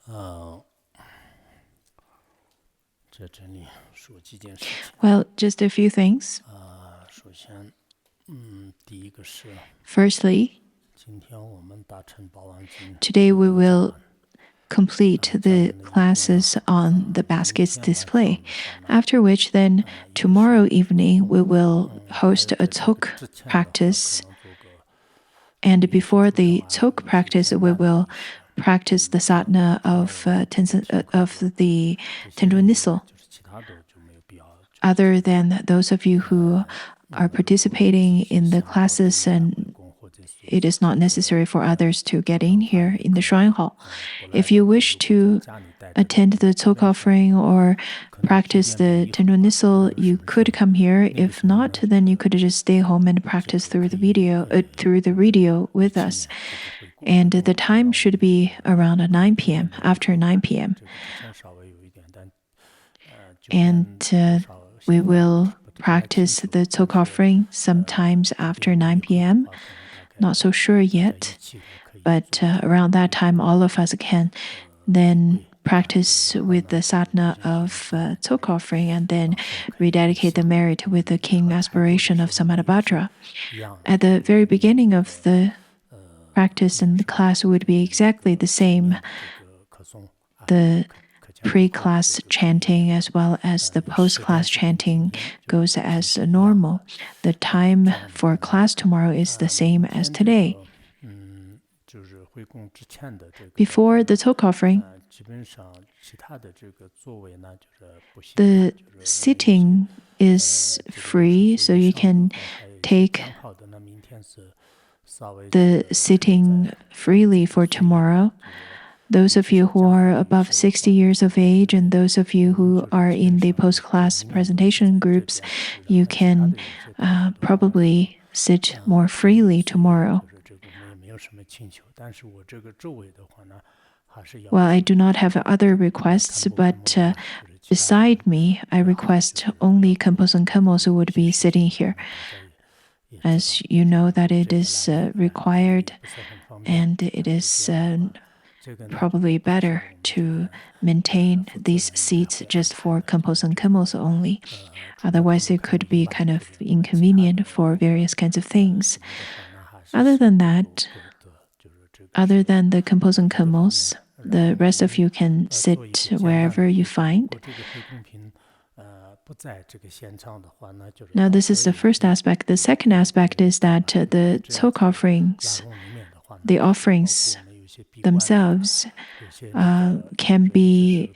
Well, just a few things. Firstly, today we will complete the classes on the baskets display, after which then tomorrow evening we will host a Tok practice, and before the Tok practice we will practice the sadhana of the Tenjo Nisal. Other than those of you who are participating in the classes, and it is not necessary for others to get in here in the shrine hall. If you wish to attend the Tok offering or practice the Tenjo Nisal, you could come here. If not, then you could just stay home and practice through the radio with us. And the time should be around 9 p.m., after 9 p.m. And we will practice the Tok offering sometimes after 9 p.m. Not so sure yet, but around that time all of us can then practice with the sadhana of Tok offering and then rededicate the merit with the king aspiration of Samadabhadra. At the very beginning of the practice and the class would be exactly the same. The pre-class chanting as well as the post-class chanting goes as normal. The time for class tomorrow is the same as today. Before the Tok offering, the sitting is free, so you can take the sitting freely for tomorrow. Those of you who are above 60 years of age and those of you who are in the post-class presentation groups, you can probably sit more freely tomorrow. Well, I do not have other requests, but beside me, I request only Khenpo and Khenmos who would be sitting here. As you know that it is required, and it is probably better to maintain these seats just for Khenpo and Khenmos only. Otherwise, it could be kind of inconvenient for various kinds of things. Other than that, other than the Khenpo and Khenmos, the rest of you can sit wherever you find. Now, this is the first aspect. The second aspect is that the Tok offerings, the offerings themselves can be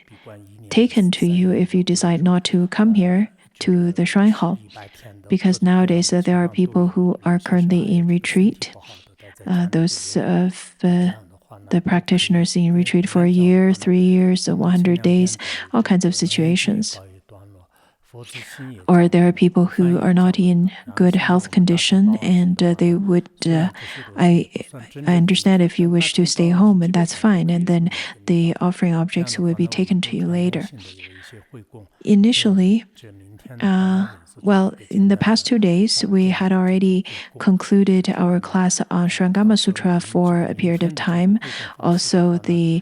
taken to you if you decide not to come here to the shrine hall, because nowadays there are people who are currently in retreat, those of the practitioners in retreat for a year, 3 years, 100 days, all kinds of situations. Or there are people who are not in good health condition, and they would, I understand if you wish to stay home, and that's fine, and then the offering objects will be taken to you later. Initially, well, in the past 2 days, we had already concluded our class on Shurangama Sutra for a period of time. Also, the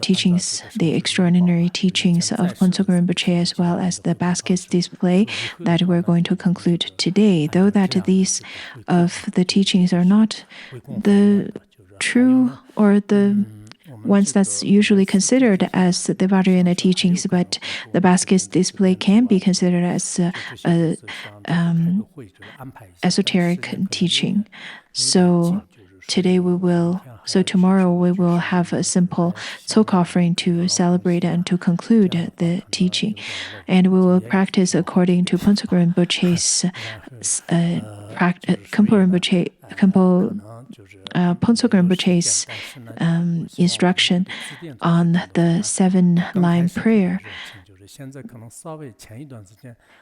teachings, the extraordinary teachings of Phuntsogön Rinpoche, as well as the baskets display that we're going to conclude today. Though that these of the teachings are not the true or the ones that's usually considered as the Vajrayana teachings, but the baskets display can be considered as esoteric teaching. So tomorrow we will have a simple Tok offering to celebrate and to conclude the teaching, and we will practice according to Phuntsogön Rinpoche's Phuntsogön Rinpoche's instruction on the 7-line prayer.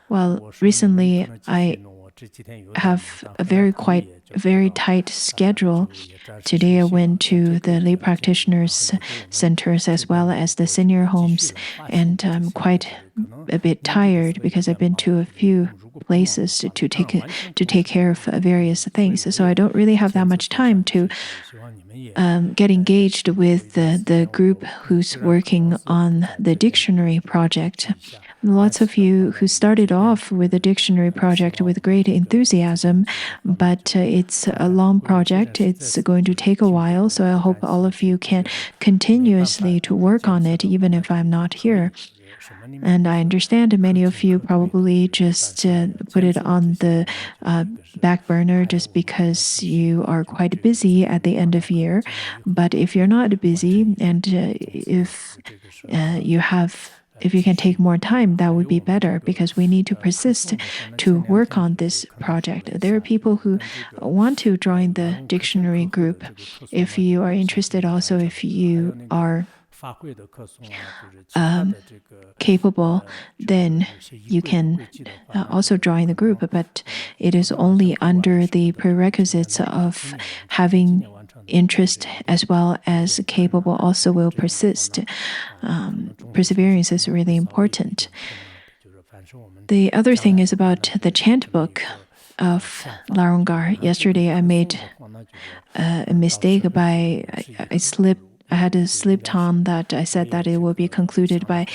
Well, recently I have a very tight schedule. Today I went to the lay practitioners centers as well as the senior homes, and I'm quite a bit tired because I've been to a few places to take care of various things. So I don't really have that much time to get engaged with the group who's working on the dictionary project. Lots of you who started off with the dictionary project with great enthusiasm, but it's a long project. It's going to take a while, so I hope all of you can continuously to work on it, even if I'm not here. And I understand many of you probably just put it on the back burner just because you are quite busy at the end of year. But if you're not busy and if you can take more time, that would be better because we need to persist to work on this project. There are people who want to join the dictionary group. If you are interested, also if you are capable, then you can also join the group, but it is only under the prerequisites of having interest as well as capable also will persist. Perseverance is really important. The other thing is about the chant book of Larungar. Yesterday I made a mistake by I had a slip on that I said that it will be concluded by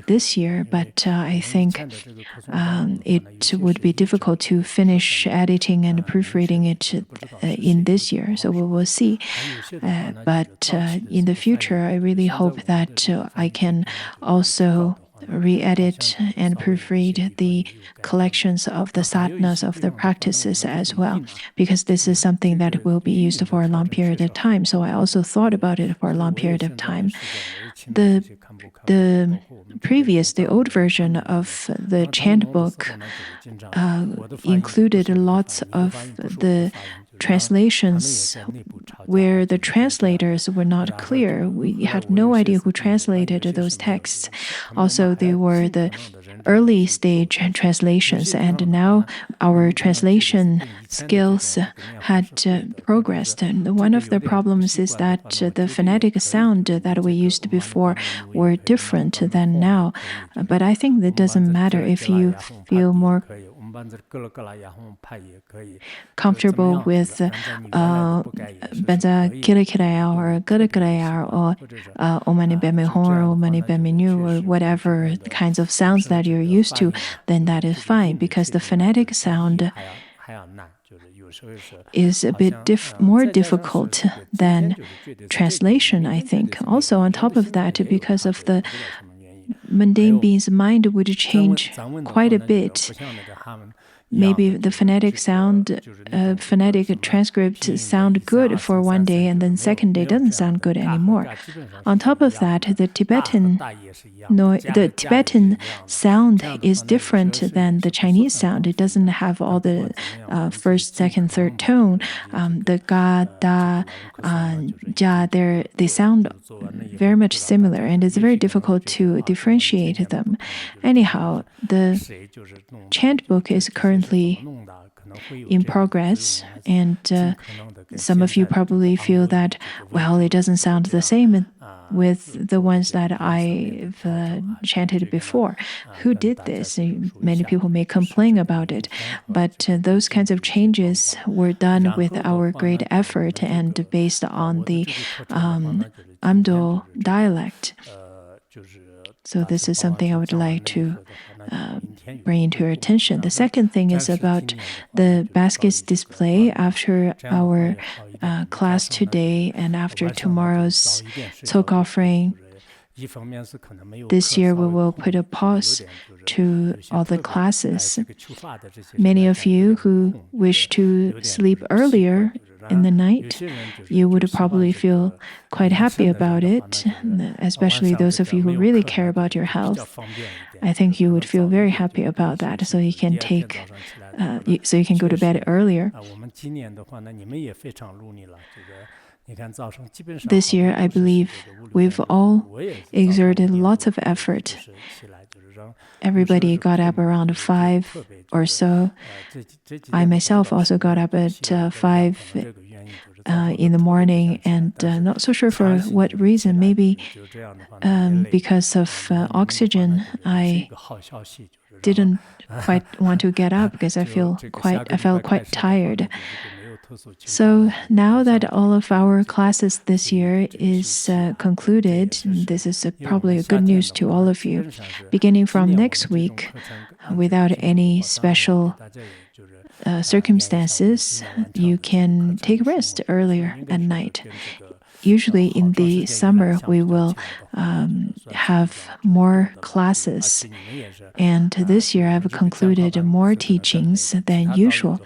this year, but I think it would be difficult to finish editing and proofreading it in this year, so we will see. But in the future, I really hope that I can also re-edit and proofread the collections of the sadhanas of the practices as well, because this is something that will be used for a long period of time. So I also thought about it for a long period of time. The old version of the chant book included lots of the translations where the translators were not clear. We had no idea who translated those texts. Also, they were the early stage translations, and now our translation skills had progressed. And one of the problems is that the phonetic sound that we used before were different than now. But I think that doesn't matter if you feel more comfortable with benza kilikiraya or gulakiraya or omani bemihor or omani beminu or whatever kinds of sounds that you're used to, then that is fine, because the phonetic sound is a bit more difficult than translation, I think. Also, on top of that, because of the mundane being's mind would change quite a bit. Maybe the phonetic transcript sound good for one day, and then second day doesn't sound good anymore. On top of that, the Tibetan sound is different than the Chinese sound. It doesn't have all the first, second, third tone. The ga, da, ja, they sound very much similar, and it's very difficult to differentiate them. Anyhow, the chant book is currently in progress, and some of you probably feel that, well, it doesn't sound the same with the ones that I've chanted before. Who did this? Many people may complain about it, but those kinds of changes were done with our great effort and based on the Amdo dialect. So this is something I would like to bring into your attention. The second thing is about the baskets display. After our class today and after tomorrow's talk offering, this year we will put a pause to all the classes. Many of you who wish to sleep earlier in the night, you would probably feel quite happy about it, especially those of you who really care about your health. I think you would feel very happy about that, so you can go to bed earlier. This year, I believe we've all exerted lots of effort. Everybody got up around 5 or so. I myself also got up at 5 in the morning, and not so sure for what reason. Maybe because of oxygen, I didn't quite want to get up because I felt quite tired. So now that all of our classes this year is concluded, this is probably a good news to all of you. Beginning from next week, without any special circumstances, you can take rest earlier at night. Usually in the summer, we will have more classes. And this year, I've concluded more teachings than usual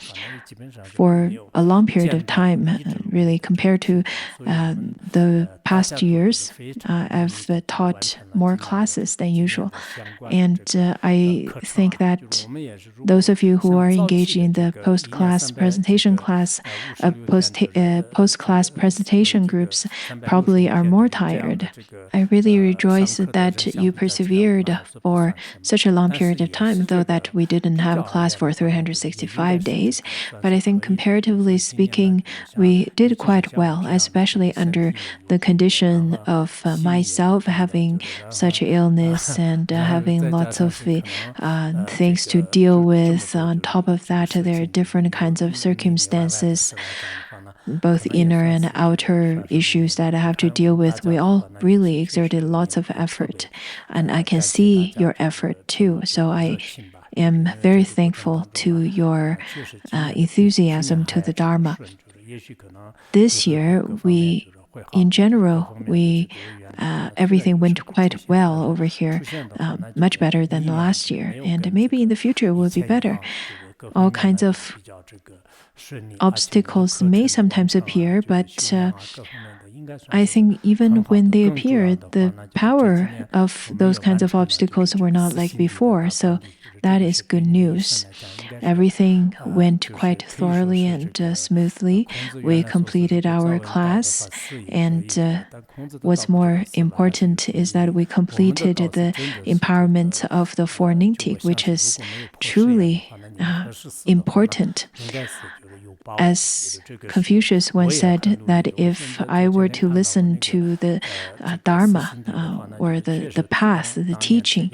for a long period of time, really, compared to the past years. I've taught more classes than usual. And I think that those of you who are engaged in the post-class presentation class, post-class presentation groups probably are more tired. I really rejoice that you persevered for such a long period of time, though that we didn't have a class for 365 days. But I think comparatively speaking, we did quite well, especially under the condition of myself having such illness and having lots of things to deal with. On top of that, there are different kinds of circumstances, both inner and outer issues that I have to deal with. We all really exerted lots of effort, and I can see your effort too. So I am very thankful to your enthusiasm to the Dharma. This year, in general, everything went quite well over here, much better than the last year, and maybe in the future it will be better. All kinds of obstacles may sometimes appear, but I think even when they appear, the power of those kinds of obstacles were not like before. So that is good news. Everything went quite thoroughly and smoothly. We completed our class, and what's more important is that we completed the empowerment of the Four Nyingtik, which is truly important. As Confucius once said, that if I were to listen to the Dharma or the path, the teaching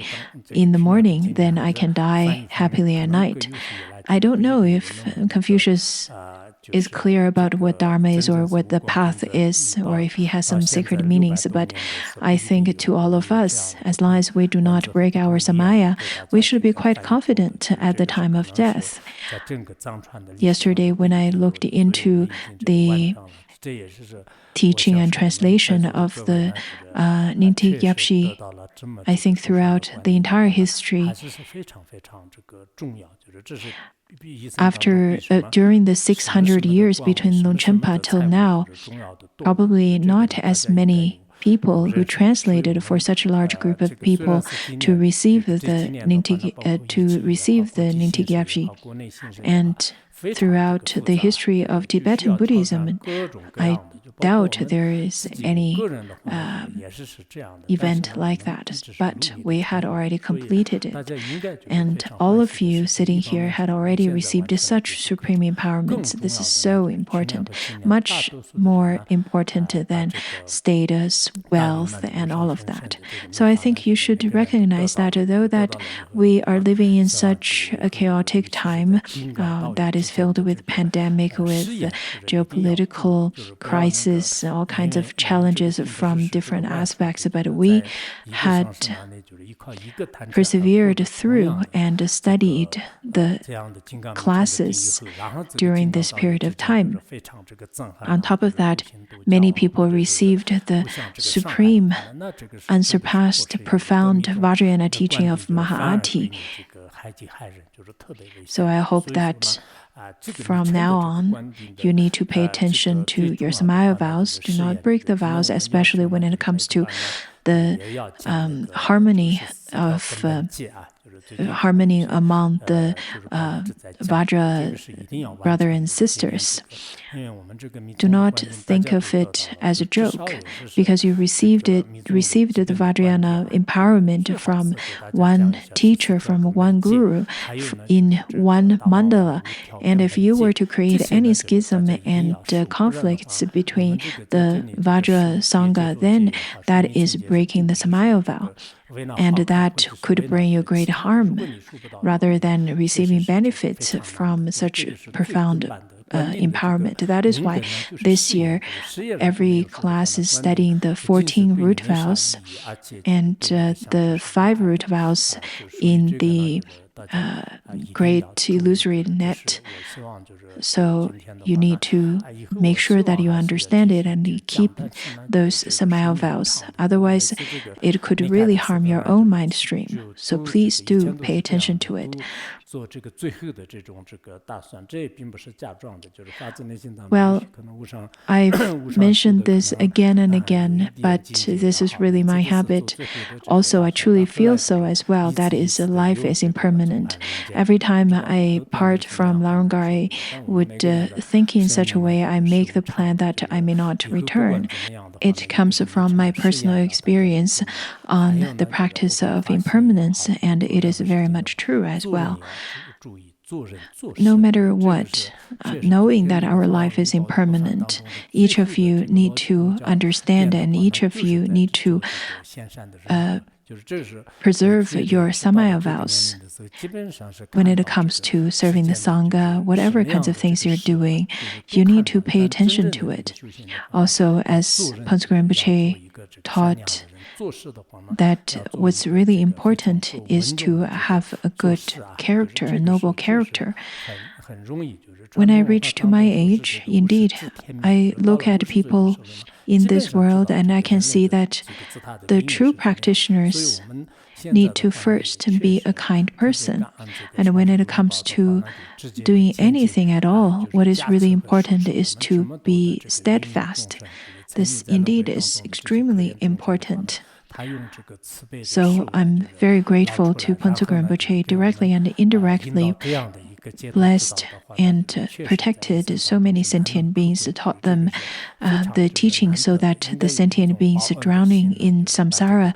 in the morning, then I can die happily at night. I don't know if Confucius is clear about what Dharma is or what the path is, or if he has some secret meanings. But I think to all of us, as long as we do not break our samaya, we should be quite confident at the time of death. Yesterday, when I looked into the teaching and translation of the Nyingtik Gyapshi, I think throughout the entire history, during the 600 years between Longchenpa till now, probably not as many people who translated for such a large group of people to receive the Nyingtik Gyapshi. And throughout the history of Tibetan Buddhism, I doubt there is any event like that, but we had already completed it. And all of you sitting here had already received such supreme empowerments. This is so important, much more important than status, wealth, and all of that. So I think you should recognize that though that we are living in such a chaotic time that is filled with pandemic, with geopolitical crisis, all kinds of challenges from different aspects, but we had persevered through and studied the classes during this period of time. On top of that, many people received the supreme, unsurpassed, profound Vajrayana teaching of Mahaati. So I hope that from now on, you need to pay attention to your Samaya vows. Do not break the vows, especially when it comes to the harmony among the Vajra brother and sisters. Do not think of it as a joke, because you received the Vajrayana empowerment from one teacher, from one guru, in one mandala. And if you were to create any schism and conflicts between the Vajra Sangha, then that is breaking the Samaya vow. And that could bring you great harm, rather than receiving benefits from such profound empowerment. That is why this year every class is studying the 14 root vows and the 5 root vows in the Great Illusory Net. So you need to make sure that you understand it and you keep those Samael vows. Otherwise, it could really harm your own mind stream. So please do pay attention to it. Well, I've mentioned this again and again, but this is really my habit. Also, I truly feel so as well. That is, life is impermanent. Every time I part from Larangar, I would think in such a way I make the plan that I may not return. It comes from my personal experience on the practice of impermanence, and it is very much true as well. No matter what, knowing that our life is impermanent, each of you need to understand and each of you need to preserve your Samaya vows. When it comes to serving the Sangha, whatever kinds of things you're doing, you need to pay attention to it. Also, as Phuntsukul Rinpoche taught, that what's really important is to have a good character, a noble character. When I reach to my age, indeed, I look at people in this world and I can see that the true practitioners need to first be a kind person. And when it comes to doing anything at all, what is really important is to be steadfast. This indeed is extremely important. So I'm very grateful to Phuntsukul Rinpoche directly and indirectly blessed and protected so many sentient beings, taught them the teaching so that the sentient beings drowning in samsara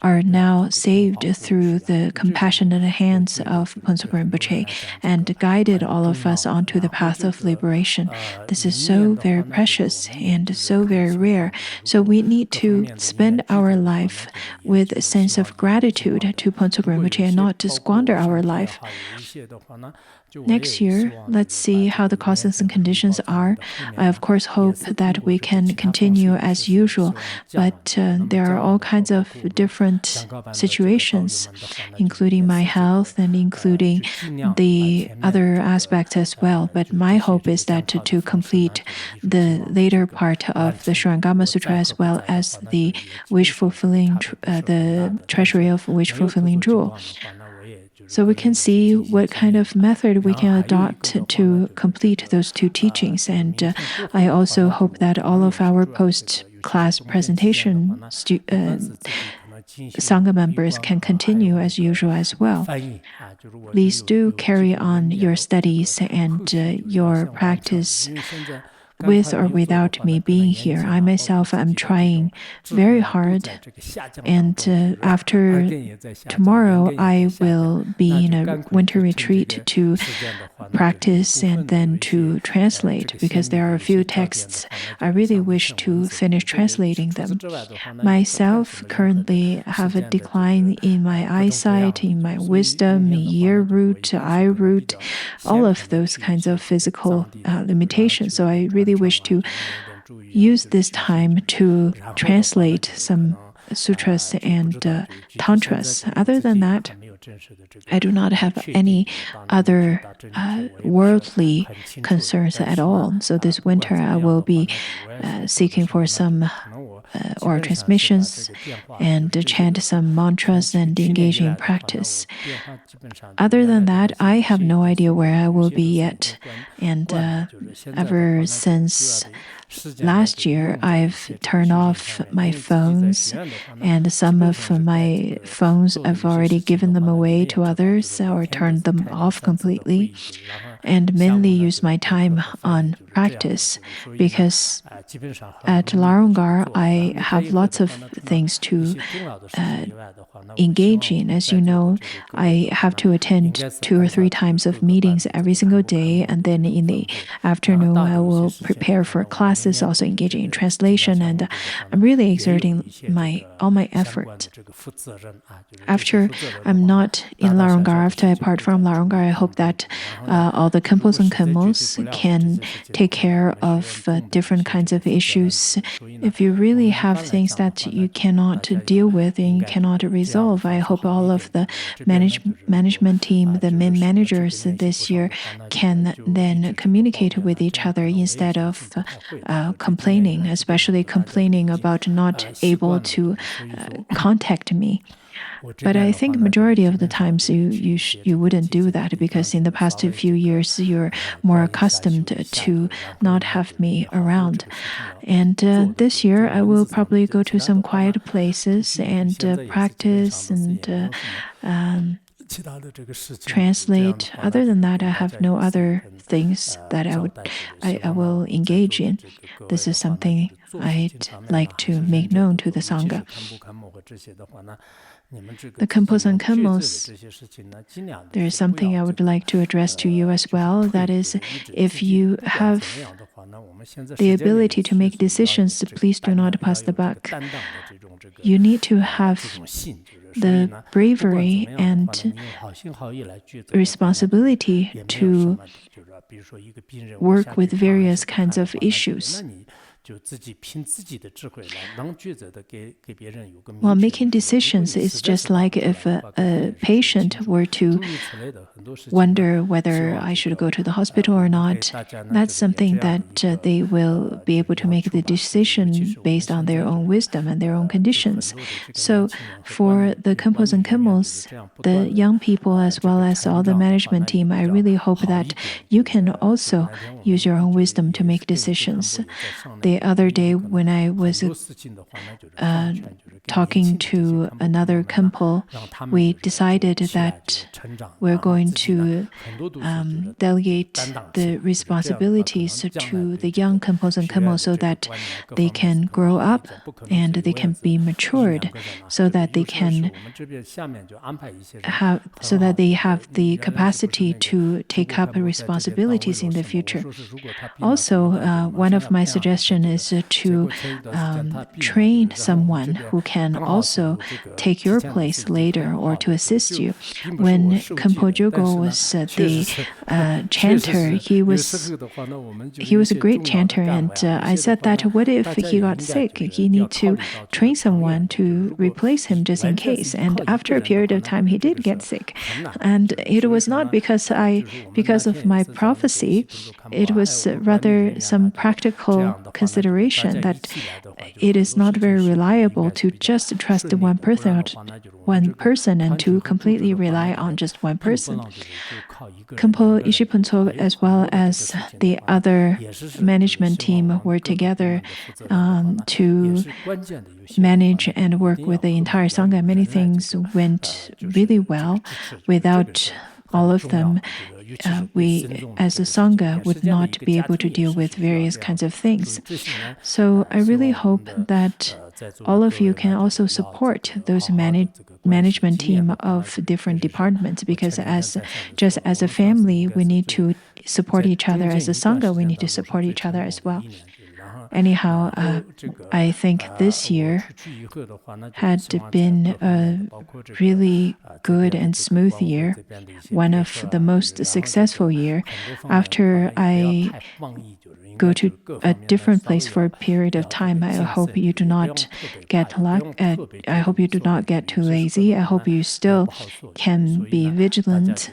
are now saved through the compassionate hands of Phuntsukul Rinpoche and guided all of us onto the path of liberation. This is so very precious and so very rare. So we need to spend our life with a sense of gratitude to Phuntsukul Rinpoche and not to squander our life. Next year, let's see how the causes and conditions are. I, of course, hope that we can continue as usual, but there are all kinds of different situations, including my health and including the other aspects as well. But my hope is that to complete the later part of the Shurangama Sutra as well as the wish-fulfilling, the treasury of wish-fulfilling jewel. So we can see what kind of method we can adopt to complete those two teachings. And I also hope that all of our post-class presentation Sangha members can continue as usual as well. Please do carry on your studies and your practice with or without me being here. I myself am trying very hard, and after tomorrow I will be in a winter retreat to practice and then to translate, because there are a few texts I really wish to finish translating them. Myself currently have a decline in my eyesight, in my wisdom, ear root, eye root, all of those kinds of physical limitations. So I really wish to use this time to translate some sutras and tantras. Other than that, I do not have any other worldly concerns at all. So this winter I will be seeking for some oral transmissions and chant some mantras and engage in practice. Other than that, I have no idea where I will be yet. And ever since last year, I've turned off my phones, and some of my phones I've already given them away to others or turned them off completely, and mainly use my time on practice because at Larungar I have lots of things to engage in. As you know, I have to attend 2 or 3 times of meetings every single day, and then in the afternoon I will prepare for classes, also engaging in translation, and I'm really exerting all my effort. After I'm not in Larungar, after I part from Larungar, I hope that all the Khenpos and Khenmos can take care of different kinds of issues. If you really have things that you cannot deal with and you cannot resolve, I hope all of the management team, the main managers this year can then communicate with each other instead of complaining, especially complaining about not able to contact me. But I think majority of the times you wouldn't do that because in the past few years you're more accustomed to not have me around. And this year I will probably go to some quiet places and practice and translate. Other than that, I have no other things that I will engage in. This is something I'd like to make known to the Sangha. The Khenpos and Khenmos, there is something I would like to address to you as well. That is, if you have the ability to make decisions, please do not pass the buck. You need to have the bravery and responsibility to work with various kinds of issues. Well, making decisions is just like if a patient were to wonder whether I should go to the hospital or not. That's something that they will be able to make the decision based on their own wisdom and their own conditions. So for the Khenpos and Khenmos, the young people as well as all the management team, I really hope that you can also use your own wisdom to make decisions. The other day when I was talking to another Khenpo, we decided that we're going to delegate the responsibilities to the young Khenpos and Khenmos so that they can grow up and they can be matured, so that they have the capacity to take up responsibilities in the future. Also, one of my suggestions is to train someone who can also take your place later or to assist you. When Khenpo Jogo was the chanter, he was a great chanter, and I said that what if he got sick? He need to train someone to replace him just in case. And after a period of time, he did get sick, and it was not because of my prophecy. It was rather some practical consideration that it is not very reliable to just trust one person and to completely rely on just one person. Khenpo Ishipungtso as well as the other management team were together to manage and work with the entire Sangha. Many things went really well. Without all of them, we as a Sangha would not be able to deal with various kinds of things. So I really hope that all of you can also support those management team of different departments, because just as a family, we need to support each other. As a Sangha, we need to support each other as well. Anyhow, I think this year had been a really good and smooth year, one of the most successful year. After I go to a different place for a period of time, I hope you do not get I hope you do not get too lazy. I hope you still can be vigilant.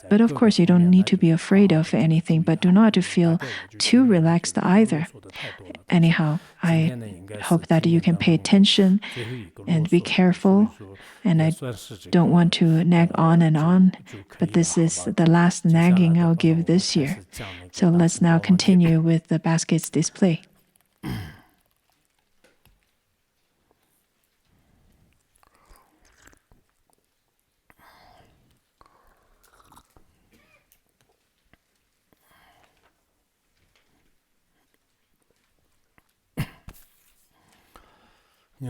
But of course, you don't need to be afraid of anything, but do not feel too relaxed either. Anyhow, I hope that you can pay attention and be careful. And I don't want to nag on, but this is the last nagging I'll give this year. So let's now continue with the baskets display. The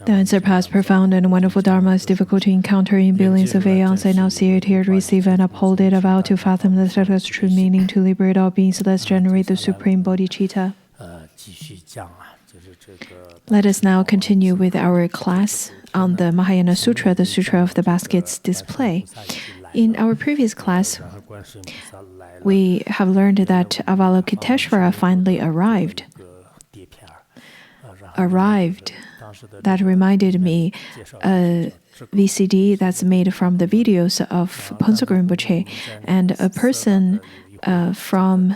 unsurpassed, profound, and wonderful Dharma is difficult to encounter in billions of aeons. I now see it, hear it, receive, and uphold it. I vow to fathom the Tathagata's true meaning, to liberate all beings. Let's generate the supreme bodhicitta. Let us now continue with our class on the Mahayana Sutra, the Sutra of the Basket's display. In our previous class, we have learned that Avalokiteshvara finally arrived. That reminded me a VCD that's made from the videos of Phuntsok Rinpoche, and a person from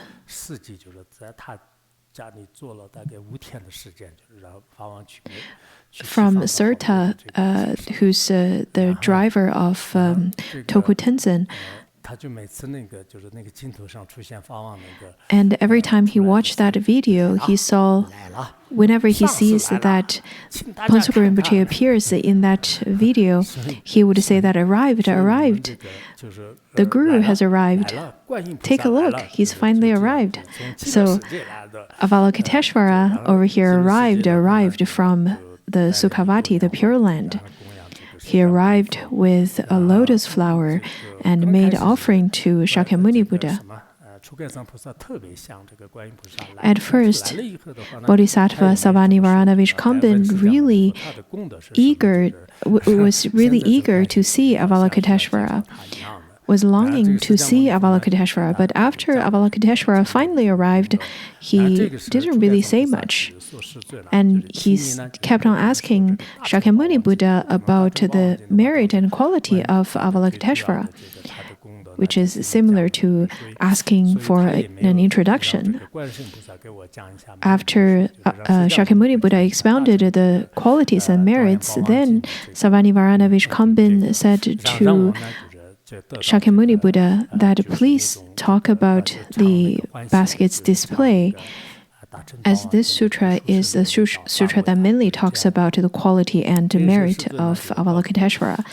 Serta, who's the driver of Toku Tenzin. And every time he watched that video, he saw, whenever he sees that Phuntsok Rinpoche appears in that video, he would say that arrived. The Guru has arrived. Take a look, he's finally arrived. So Avalokiteshvara over here arrived from the Sukhavati, the Pure Land. He arrived with a lotus flower and made offering to Shakyamuni Buddha. At first, Bodhisattva Savannivarana Vishkambin was really eager to see Avalokiteshvara, was longing to see Avalokiteshvara, but after Avalokiteshvara finally arrived, he didn't really say much. And he kept on asking Shakyamuni Buddha about the merit and quality of Avalokiteshvara, which is similar to asking for an introduction. After Shakyamuni Buddha expounded the qualities and merits, then Savannivarana Vishkambin said to Shakyamuni Buddha that please talk about the basket's display, as this sutra is the sutra that mainly talks about the quality and merit of Avalokiteshvara.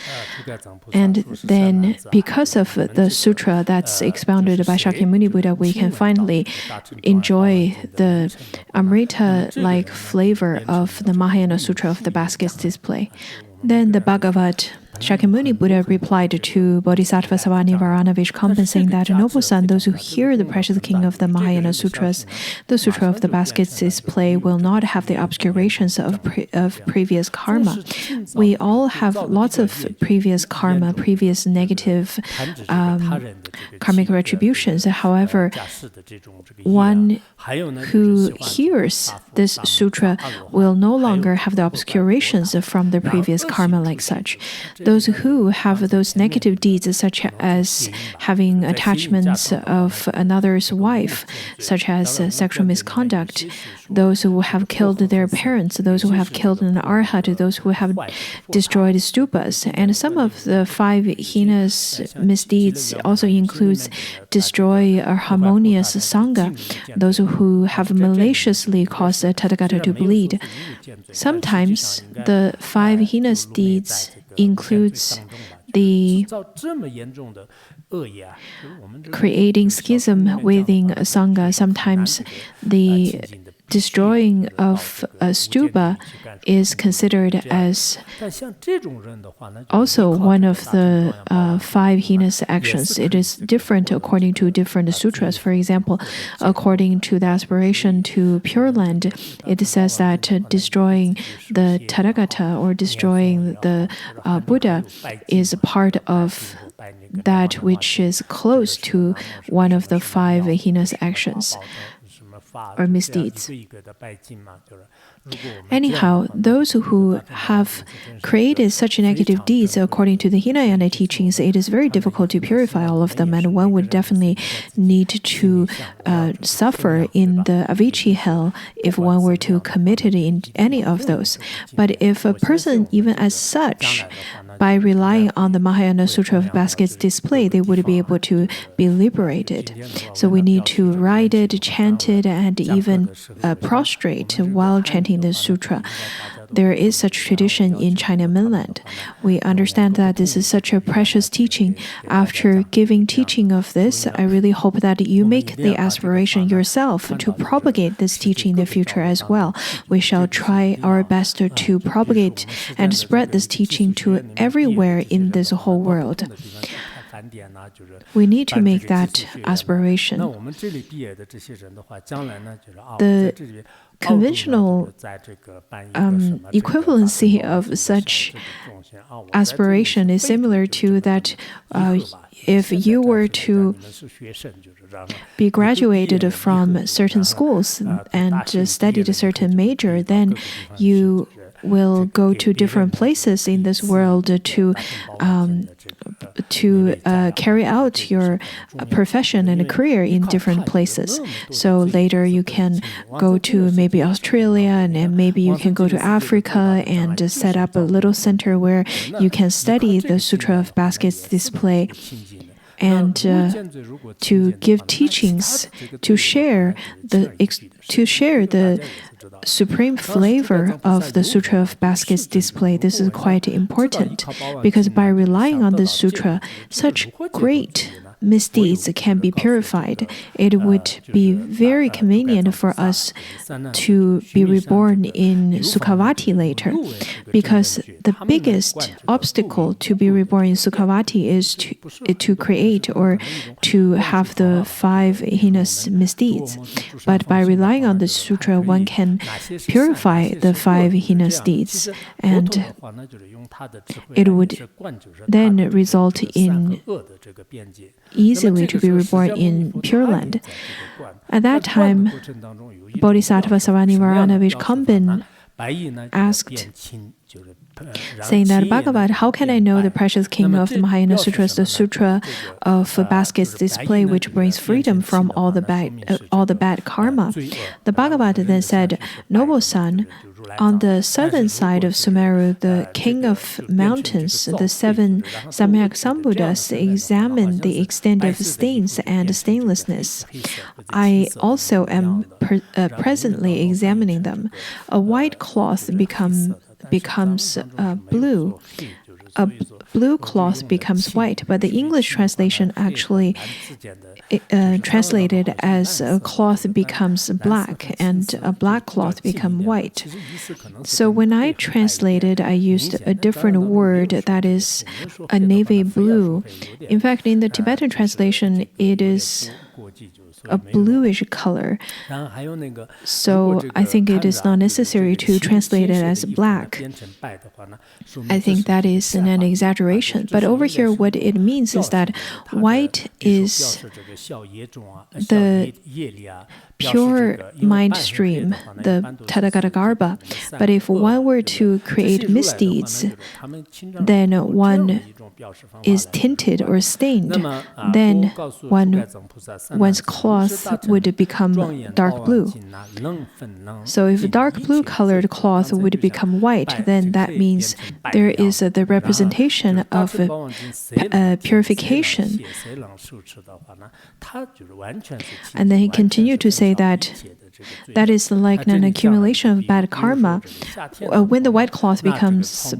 And then, because of the sutra that's expounded by Shakyamuni Buddha, we can finally enjoy the Amrita-like flavor of the Mahayana Sutra of the basket's display. Then the Bhagavat, Shakyamuni Buddha replied to Bodhisattva Savannivarana Vishkambin, saying that, noble son, those who hear the precious king of the Mahayana Sutras, the Sutra of the Basket's display, will not have the obscurations of previous karma. We all have lots of previous karma, previous negative karmic retributions. However, one who hears this sutra will no longer have the obscurations from the previous karma like such. Those who have those negative deeds, such as having attachments of another's wife, such as sexual misconduct, those who have killed their parents, those who have killed an arhat, those who have destroyed stupas. And some of the 5 heinous misdeeds also includes destroy a harmonious sangha, those who have maliciously caused a Tathagata to bleed. Sometimes the 5 heinous deeds includes the creating schism within a sangha. Sometimes the destroying of a stupa is considered as also one of the 5 heinous actions. It is different according to different sutras. For example, according to the aspiration to Pure Land, it says that destroying the Tathagata or destroying the Buddha is part of that which is close to one of the 5 heinous actions or misdeeds. Anyhow, those who have created such negative deeds, according to the Hinayana teachings, it is very difficult to purify all of them, and one would definitely need to suffer in the Avicii hell if one were to commit it in any of those. But if a person, even as such, by relying on the Mahayana Sutra of Baskets display, they would be able to be liberated. So we need to write it, chant it, and even prostrate while chanting the sutra. There is such tradition in China mainland. We understand that this is such a precious teaching. After giving teaching of this, I really hope that you make the aspiration yourself to propagate this teaching in the future as well. We shall try our best to propagate and spread this teaching to everywhere in this whole world. We need to make that aspiration. The conventional equivalency of such aspiration is similar to that if you were to be graduated from certain schools and studied a certain major, then you will go to different places in this world to carry out your profession and career in different places. So later you can go to maybe Australia, and maybe you can go to Africa and set up a little center where you can study the Sutra of Baskets display and to give teachings, to share the supreme flavor of the Sutra of Baskets display. This is quite important because by relying on this sutra, such great misdeeds can be purified. It would be very convenient for us to be reborn in Sukhavati later, because the biggest obstacle to be reborn in Sukhavati is to create or to have the 5 heinous misdeeds. But by relying on the sutra, one can purify the 5 heinous deeds, and it would then result in easily to be reborn in Pure Land. At that time, Bodhisattva Sarvanivarana Kambin asked, saying that Bhagavat, how can I know the precious king of the Mahayana Sutras, the Sutra of Baskets display, which brings freedom from all the bad karma? The Bhagavat then said, noble son, on the southern side of Sumeru, the king of mountains, the 7 Samyak Sambuddhas examine the extent of stains and stainlessness. I also am presently examining them. A white cloth becomes blue. A blue cloth becomes white, but the English translation actually translated as a cloth becomes black and a black cloth becomes white. So when I translated, I used a different word that is a navy blue. In fact, in the Tibetan translation, it is a bluish color. So I think it is not necessary to translate it as black. I think that is an exaggeration. But over here, what it means is that white is the pure mind stream, the Tadagatakarbha. But if one were to create misdeeds, then one is tinted or stained, then one's cloth would become dark blue. So if dark blue colored cloth would become white, then that means there is the representation of purification. And then he continued to say that is like an accumulation of bad karma. When the white cloth becomes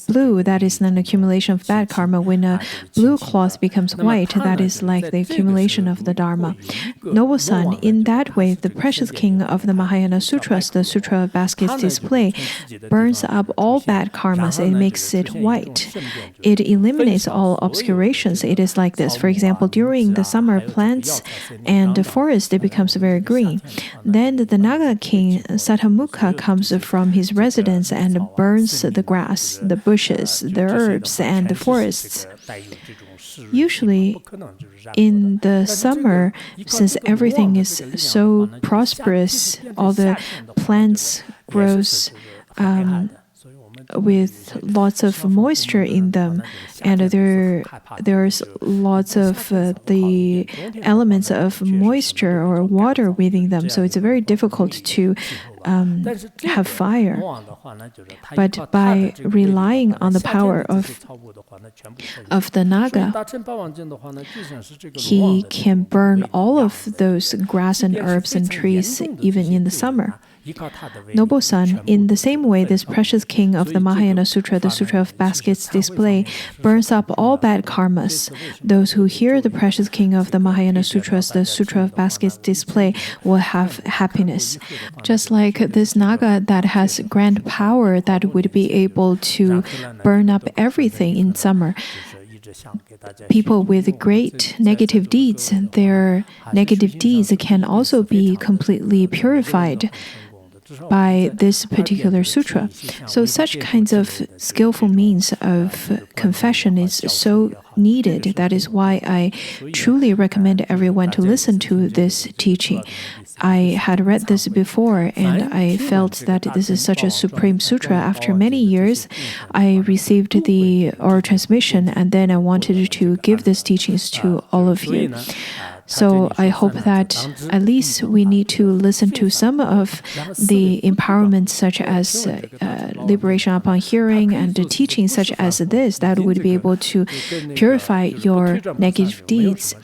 blue, that is an accumulation of bad karma. When a blue cloth becomes white, that is like the accumulation of the Dharma. Noble son, in that way, the precious king of the Mahayana Sutras, the Sutra of Baskets display, burns up all bad karmas. It makes it white. It eliminates all obscurations. It is like this. For example, during the summer, plants and the forest, it becomes very green. Then the Naga king Satamukha comes from his residence and burns the grass, the bushes, the herbs, and the forests. Usually, in the summer, since everything is so prosperous, all the plants grows with lots of moisture in them, and there's lots of the elements of moisture or water within them, so it's very difficult to have fire. But by relying on the power of the Naga, he can burn all of those grass and herbs and trees even in the summer. Noble son, in the same way, this precious king of the Mahayana Sutra, the Sutra of Baskets display, burns up all bad karmas. Those who hear the precious king of the Mahayana Sutras, the Sutra of Baskets display, will have happiness. Just like this Naga that has grand power that would be able to burn up everything in summer. People with great negative deeds, their negative deeds can also be completely purified by this particular sutra. So such kinds of skillful means of confession is so needed. That is why I truly recommend everyone to listen to this teaching. I had read this before and I felt that this is such a supreme sutra. After many years, I received the oral transmission and then I wanted to give these teachings to all of you. So I hope that at least we need to listen to some of the empowerments such as liberation upon hearing and teachings such as this that would be able to purify your negative deeds.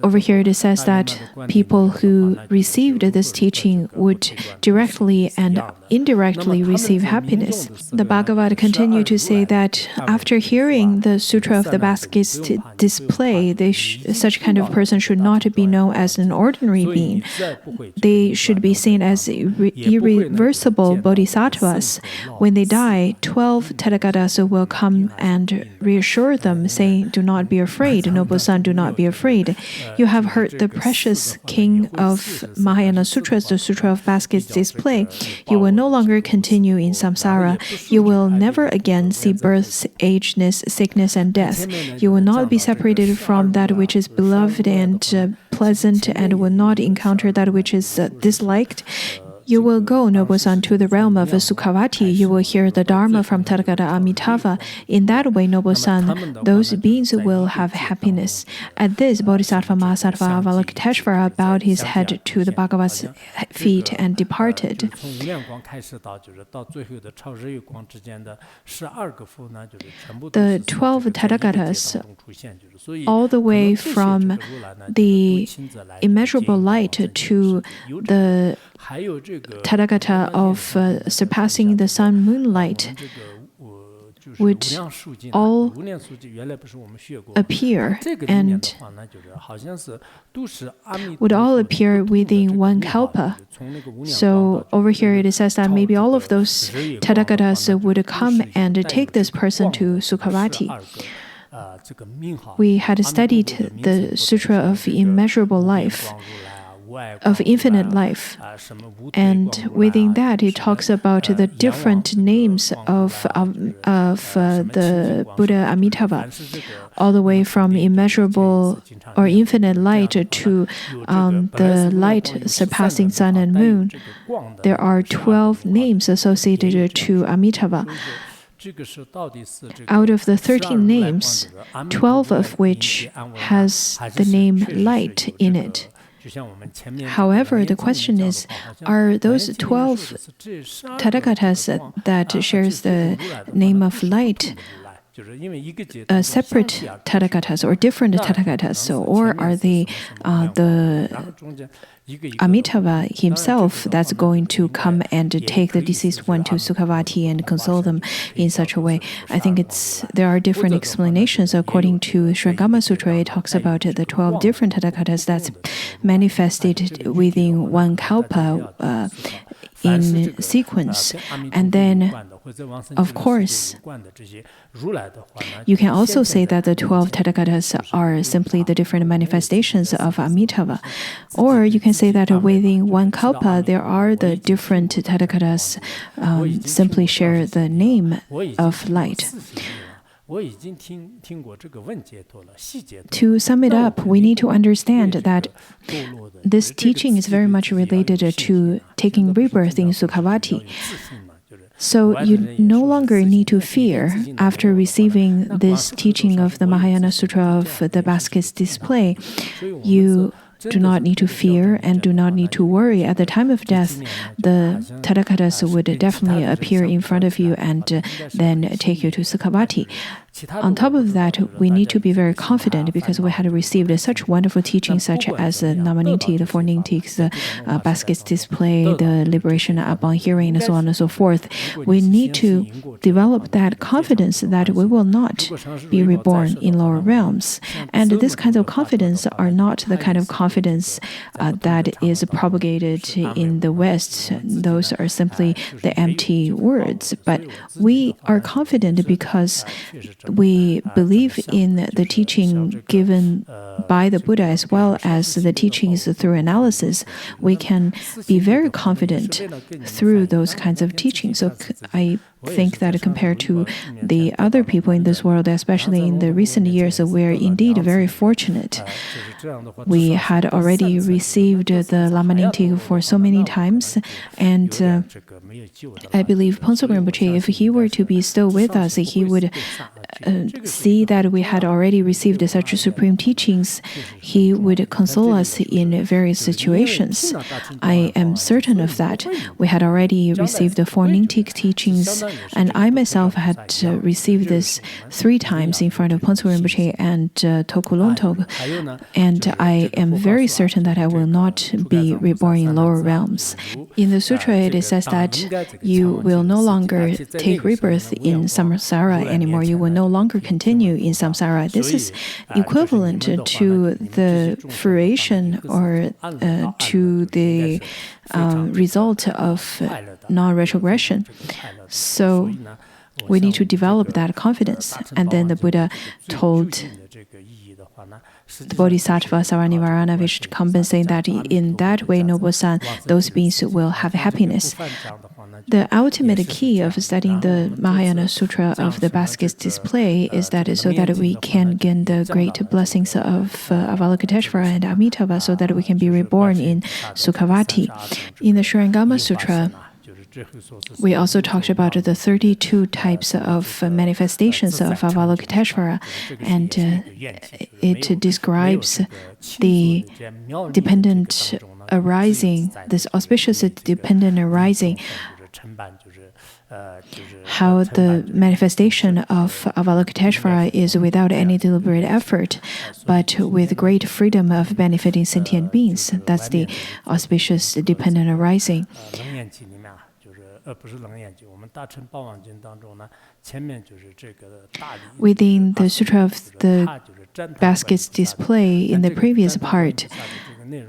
Over here it says that people who received this teaching would directly and indirectly receive happiness. The Bhagavad continued to say that after hearing the Sutra of the Baskets display, such kind of person should not be known as an ordinary being. They should be seen as irreversible bodhisattvas. When they die, 12 Tathagatas will come and reassure them, saying, "Do not be afraid, noble son, do not be afraid. You have heard the precious king of Mahayana Sutras, the Sutra of Baskets display. You will no longer continue in samsara. You will never again see birth, ageness, sickness, and death. You will not be separated from that which is beloved and pleasant, and will not encounter that which is disliked. You will go, noble son, to the realm of Sukhavati. You will hear the Dharma from Tathagata Amitabha. In that way, noble son, those beings will have happiness." At this, Bodhisattva Mahasattva Avalokiteshvara bowed his head to the Bhagavata's feet and departed. The 12 Tathagatas, all the way from the immeasurable light to the Tathagata of surpassing the sun moonlight, would all appear and would all appear within one kalpa. So over here it says that maybe all of those Tathagatas would come and take this person to Sukhavati. We had studied the Sutra of Immeasurable Life, of infinite life, and within that it talks about the different names of the Buddha Amitabha, all the way from immeasurable or infinite light to the light surpassing sun and moon. There are 12 names associated to Amitabha. Out of the 13 names, 12 of which has the name light in it. However, the question is, are those 12 Tathagatas that shares the name of light separate Tathagatas or different Tathagatas, or are they the Amitabha himself that's going to come and take the deceased one to Sukhavati and console them in such a way? I think there are different explanations. According to Shrigama Sutra, it talks about the 12 different Tathagatas that's manifested within one kalpa in sequence. And then, of course, you can also say that the 12 Tathagatas are simply the different manifestations of Amitabha. Or you can say that within one kalpa, there are the different Tathagatas simply share the name of light. To sum it up, we need to understand that this teaching is very much related to taking rebirth in Sukhavati. So you no longer need to fear after receiving this teaching of the Mahayana Sutra of the basket's display. You do not need to fear and do not need to worry. At the time of death, the Tadakatas would definitely appear in front of you and then take you to Sukhavati. On top of that, we need to be very confident because we had received such wonderful teachings such as the Namaninti, the four Nintiks, the basket's display, the liberation upon hearing, and so on and so forth. We need to develop that confidence that we will not be reborn in lower realms. And this kind of confidence are not the kind of confidence that is propagated in the West. Those are simply the empty words. But we are confident because we believe in the teaching given by the Buddha as well as the teachings through analysis. We can be very confident through those kinds of teachings. So I think that compared to the other people in this world, especially in the recent years, we are indeed very fortunate. We had already received the Lamaninti for so many times, and I believe Phuntsok Rinpoche, if he were to be still with us, he would see that we had already received such supreme teachings. He would console us in various situations. I am certain of that. We had already received the four Nintik teachings, and I myself had received this 3 times in front of Phuntsok Rinpoche and Toku Longtok, and I am very certain that I will not be reborn in lower realms. In the sutra, it says that you will no longer take rebirth in samsara anymore. You will no longer continue in samsara. This is equivalent to the fruition or to the result of non-retrogression. So we need to develop that confidence. And then the Buddha told the Bodhisattva Sarvanivarana Vishkamban, saying that in that way, noble son, those beings will have happiness. The ultimate key of studying the Mahayana Sutra of the basket's display is that so that we can gain the great blessings of Avalokiteshvara and Amitabha, so that we can be reborn in Sukhavati. In the Shurangama Sutra, we also talked about the 32 types of manifestations of Avalokiteshvara, and it describes the dependent arising, this auspicious dependent arising, how the manifestation of Avalokiteshvara is without any deliberate effort, but with great freedom of benefiting sentient beings. That's the auspicious dependent arising. Within the Sutra of the basket's display in the previous part,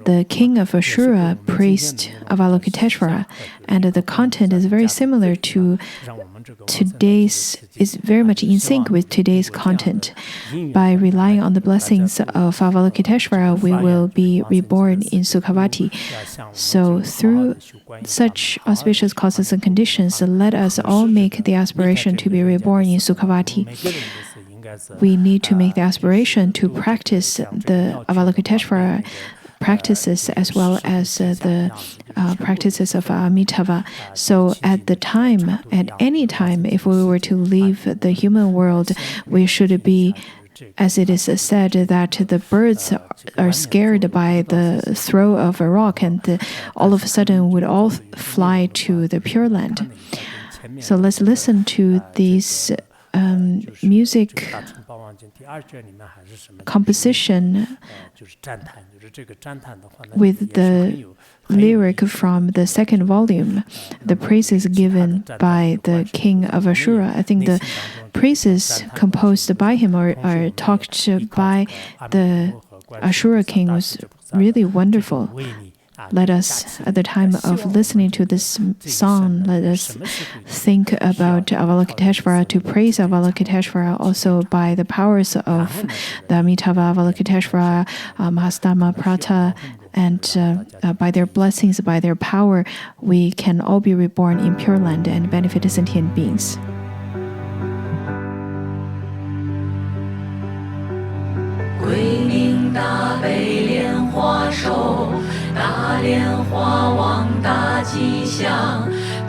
the king of Ashura praised Avalokiteshvara, and the content is very similar to today's, is very much in sync with today's content. By relying on the blessings of Avalokiteshvara, we will be reborn in Sukhavati. So through such auspicious causes and conditions, let us all make the aspiration to be reborn in Sukhavati. We need to make the aspiration to practice the Avalokiteshvara practices as well as the practices of Amitabha. So at the time, at any time, if we were to leave the human world, we should be, as it is said, that the birds are scared by the throw of a rock and all of a sudden would all fly to the Pure Land. So let's listen to these music composition with the lyric from the second volume, the praises given by the king of Ashura. I think the praises composed by him or talked by the Ashura king was really wonderful. Let us, at the time of listening to this song, let us think about Avalokiteshvara, to praise Avalokiteshvara also by the powers of the Amitabha, Avalokiteshvara, Mahastama, Prata, and by their blessings, by their power, we can all be reborn in Pure Land and benefit sentient beings.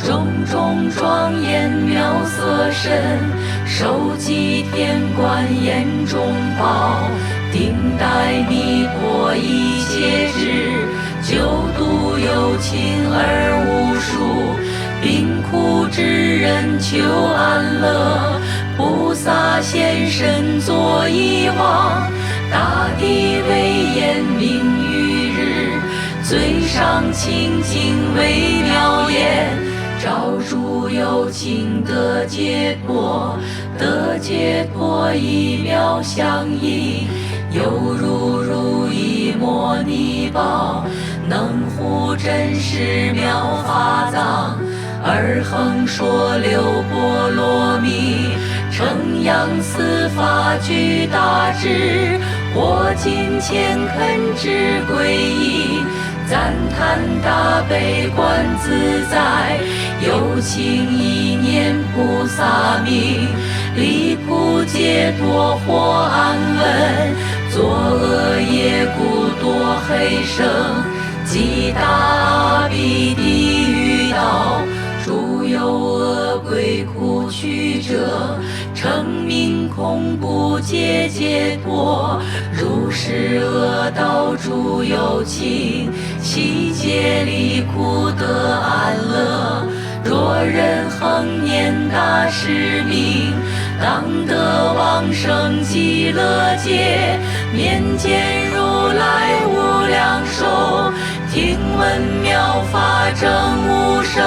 种种庄严妙色身，受记天观眼中宝，顶戴弥陀一切智，救度有情而无数，病苦之人求安乐，菩萨现身作一王，大地为眼明于日，最上清净微妙眼，照诸有情得解脱，得解脱一妙相应，犹如如意摩尼宝，能护真实妙法藏，而恒说六波罗蜜，称扬四法具大智，或尽乾恳之归依，赞叹大悲观自在，有情一念菩萨名，离苦解脱获安稳，作恶业故堕黑生，极大阿鼻地狱道，诸有恶鬼苦趣者，称名恐怖皆解脱，如是恶道诸有情，悉皆离苦得安乐。若人恒念大使命，当得往生极乐界，面见如来无量寿，听闻妙法正无生。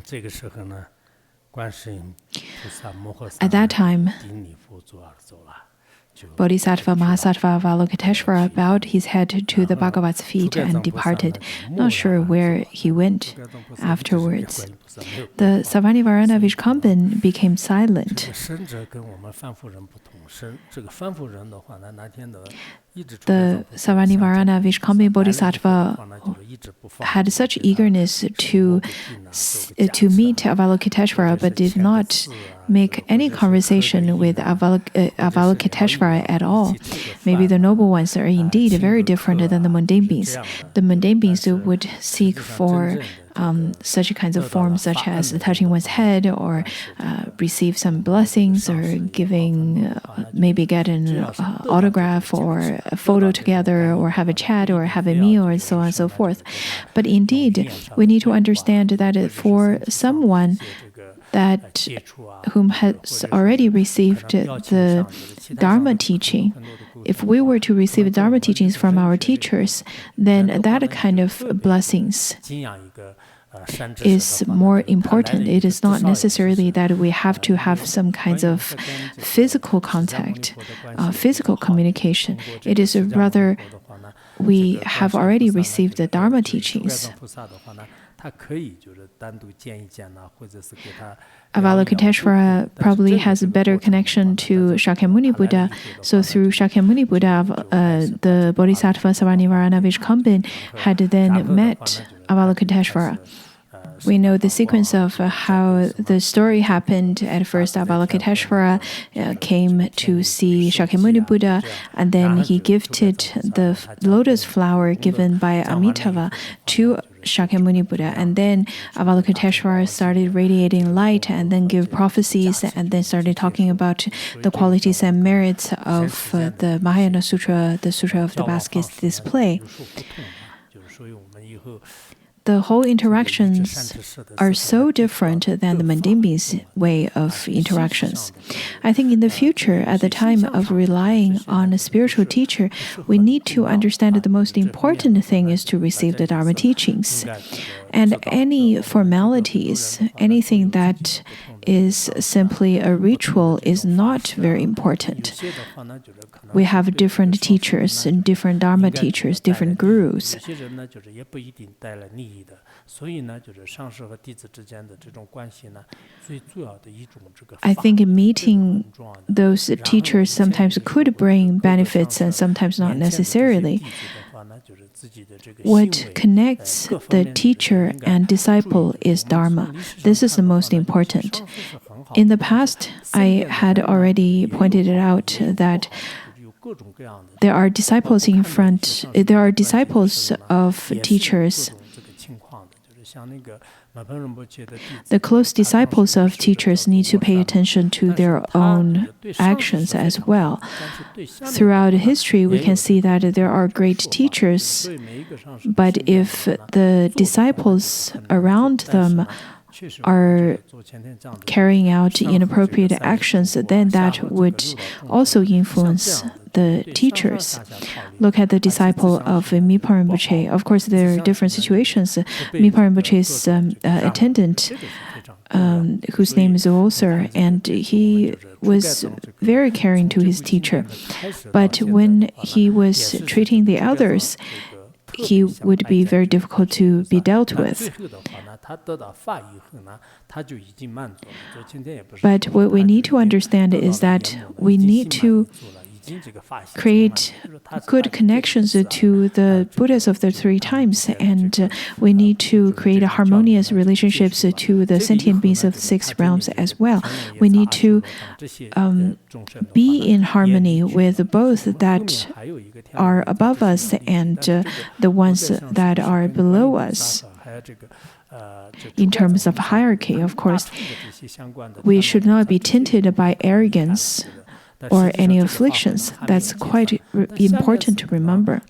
这个时候呢，观世音菩萨摩诃萨 At that time, 顶礼佛足而走了。 Bodhisattva Mahasattva Avalokiteshvara bowed his head to the Bhagavat's feet and departed, not sure where he went afterwards. The Savannivarana Vishkambin became silent. The Savannivarana Vishkambin Bodhisattva had such eagerness to meet Avalokiteshvara, but did not make any conversation with Avalokiteshvara at all. Maybe the noble ones are indeed very different than the mundane beings. The mundane beings would seek for such kinds of forms, such as touching one's head, or receive some blessings, or giving, maybe get an autograph or a photo together, or have a chat, or have a meal, and so on and so forth. But indeed, we need to understand that for someone that whom has already received the Dharma teaching, if we were to receive Dharma teachings from our teachers, then that kind of blessings is more important. It is not necessarily that we have to have some kinds of physical contact, physical communication. It is rather we have already received the Dharma teachings. Avalokiteshvara probably has a better connection to Shakyamuni Buddha. So through Shakyamuni Buddha, the Bodhisattva Savannivarana Vishkambin had then met Avalokiteshvara. We know the sequence of how the story happened. At first, Avalokiteshvara came to see Shakyamuni Buddha, and then he gifted the lotus flower given by Amitabha to Shakyamuni Buddha. And then Avalokiteshvara started radiating light, and then give prophecies, and then started talking about the qualities and merits of the Mahayana Sutra, the Sutra of the Basket's display. The whole interactions are so different than the mundane beings' way of interactions. I think in the future, at the time of relying on a spiritual teacher, we need to understand that the most important thing is to receive the Dharma teachings. And any formalities, anything that is simply a ritual is not very important. We have different teachers and different Dharma teachers, different gurus. I think meeting those teachers sometimes could bring benefits and sometimes not necessarily. What connects the teacher and disciple is Dharma. This is the most important. In the past, I had already pointed it out that there are disciples of teachers. The close disciples of teachers need to pay attention to their own actions as well. Throughout history, we can see that there are great teachers, but if the disciples around them are carrying out inappropriate actions, then that would also influence the teachers. Look at the disciple of Mipa Rinpoche. Of course, there are different situations. Mipa Rinpoche's attendant, whose name is Oser, and he was very caring to his teacher. But when he was treating the others, he would be very difficult to be dealt with. But what we need to understand is that we need to create good connections to the Buddhas of the three times, and we need to create harmonious relationships to the sentient beings of the six realms as well. We need to be in harmony with both that are above us and the ones that are below us. In terms of hierarchy, of course, we should not be tinted by arrogance or any afflictions. That's quite important to remember.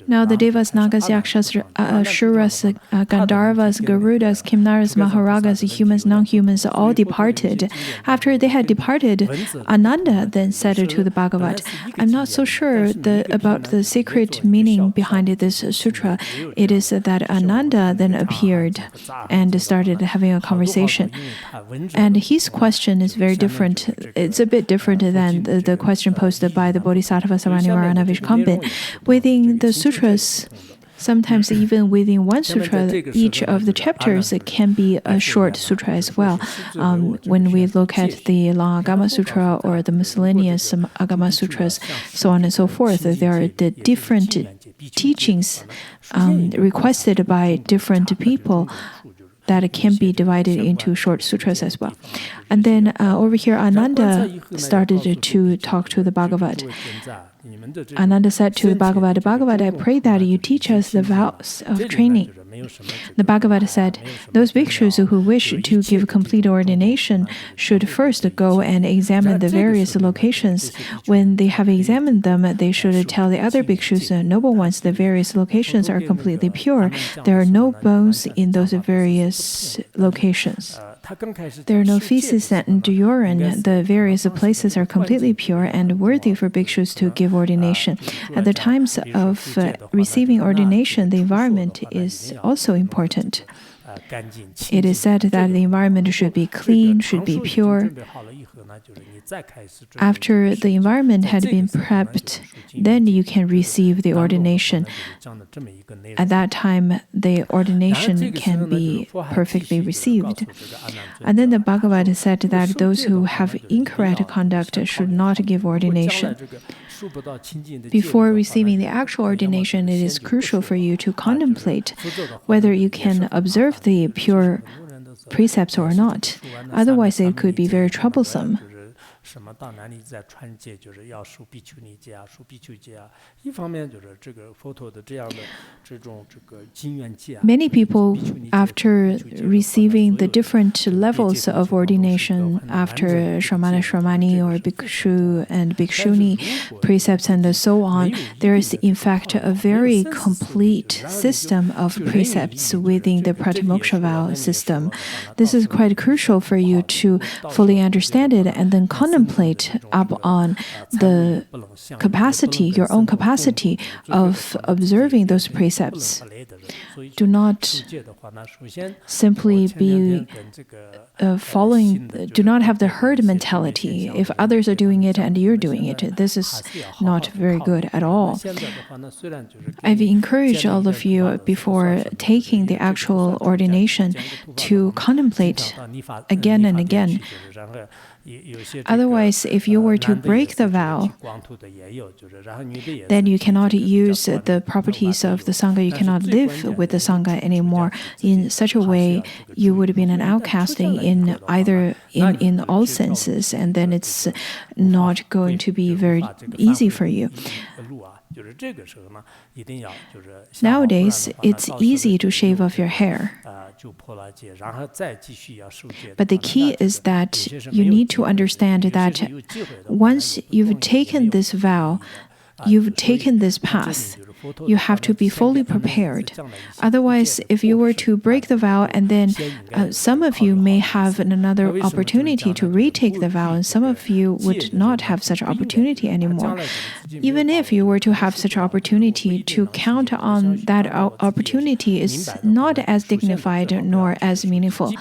Now the Devas, Nagas, Yakshas, Asuras, Gandharvas, Garudas, Kimnaras, Maharagas, humans, non-humans all departed. After they had departed, Ananda then said to the Bhagavat, I'm not so sure about the secret meaning behind this sutra. It is that Ananda then appeared and started having a conversation. And his question is very different. It's a bit different than the question posed by the Bodhisattva Sarvanivarana Vishkambin. Within the sutras, sometimes even within one sutra, each of the chapters can be a short sutra as well. When we look at the Long Agama Sutra or the miscellaneous Agama Sutras, so on and so forth, there are the different teachings requested by different people that can be divided into short sutras as well. And then over here, Ananda started to talk to the Bhagavat. Ananda said to the Bhagavat, Bhagavat, I pray that you teach us the vows of training. The Bhagavat said, those bhikshus who wish to give complete ordination should first go and examine the various locations. When they have examined them, they should tell the other bhikshus, noble ones, the various locations are completely pure. There are no bones in those various locations. There are no feces and urine. The various places are completely pure and worthy for bhikshus to give ordination. At the times of receiving ordination, the environment is also important. It is said that the environment should be clean, should be pure. After the environment had been prepped, then you can receive the ordination. At that time, the ordination can be perfectly received. And then the Bhagavat said that those who have incorrect conduct should not give ordination. Before receiving the actual ordination, it is crucial for you to contemplate whether you can observe the pure precepts or not. Otherwise, it could be very troublesome. Many people, after receiving the different levels of ordination, after Shramana Shramani or Bhikshu and Bhikshuni precepts and so on, there is in fact a very complete system of precepts within the Pratimoksha vow system. This is quite crucial for you to fully understand it and then contemplate contemplate upon the capacity, your own capacity of observing those precepts. Do not simply be following, do not have the herd mentality. If others are doing it and you're doing it, this is not very good at all. I've encouraged all of you before taking the actual ordination to contemplate again and again. Otherwise, if you were to break the vow, then you cannot use the properties of the Sangha, you cannot live with the Sangha anymore. In such a way, you would be an outcast in all senses, and then it's not going to be very easy for you. Nowadays, it's easy to shave off your hair. But the key is that you need to understand that once you've taken this vow, you've taken this path, you have to be fully prepared. Otherwise, if you were to break the vow and then some of you may have another opportunity to retake the vow, and some of you would not have such opportunity anymore. Even if you were to have such opportunity, to count on that opportunity is not as dignified nor as meaningful.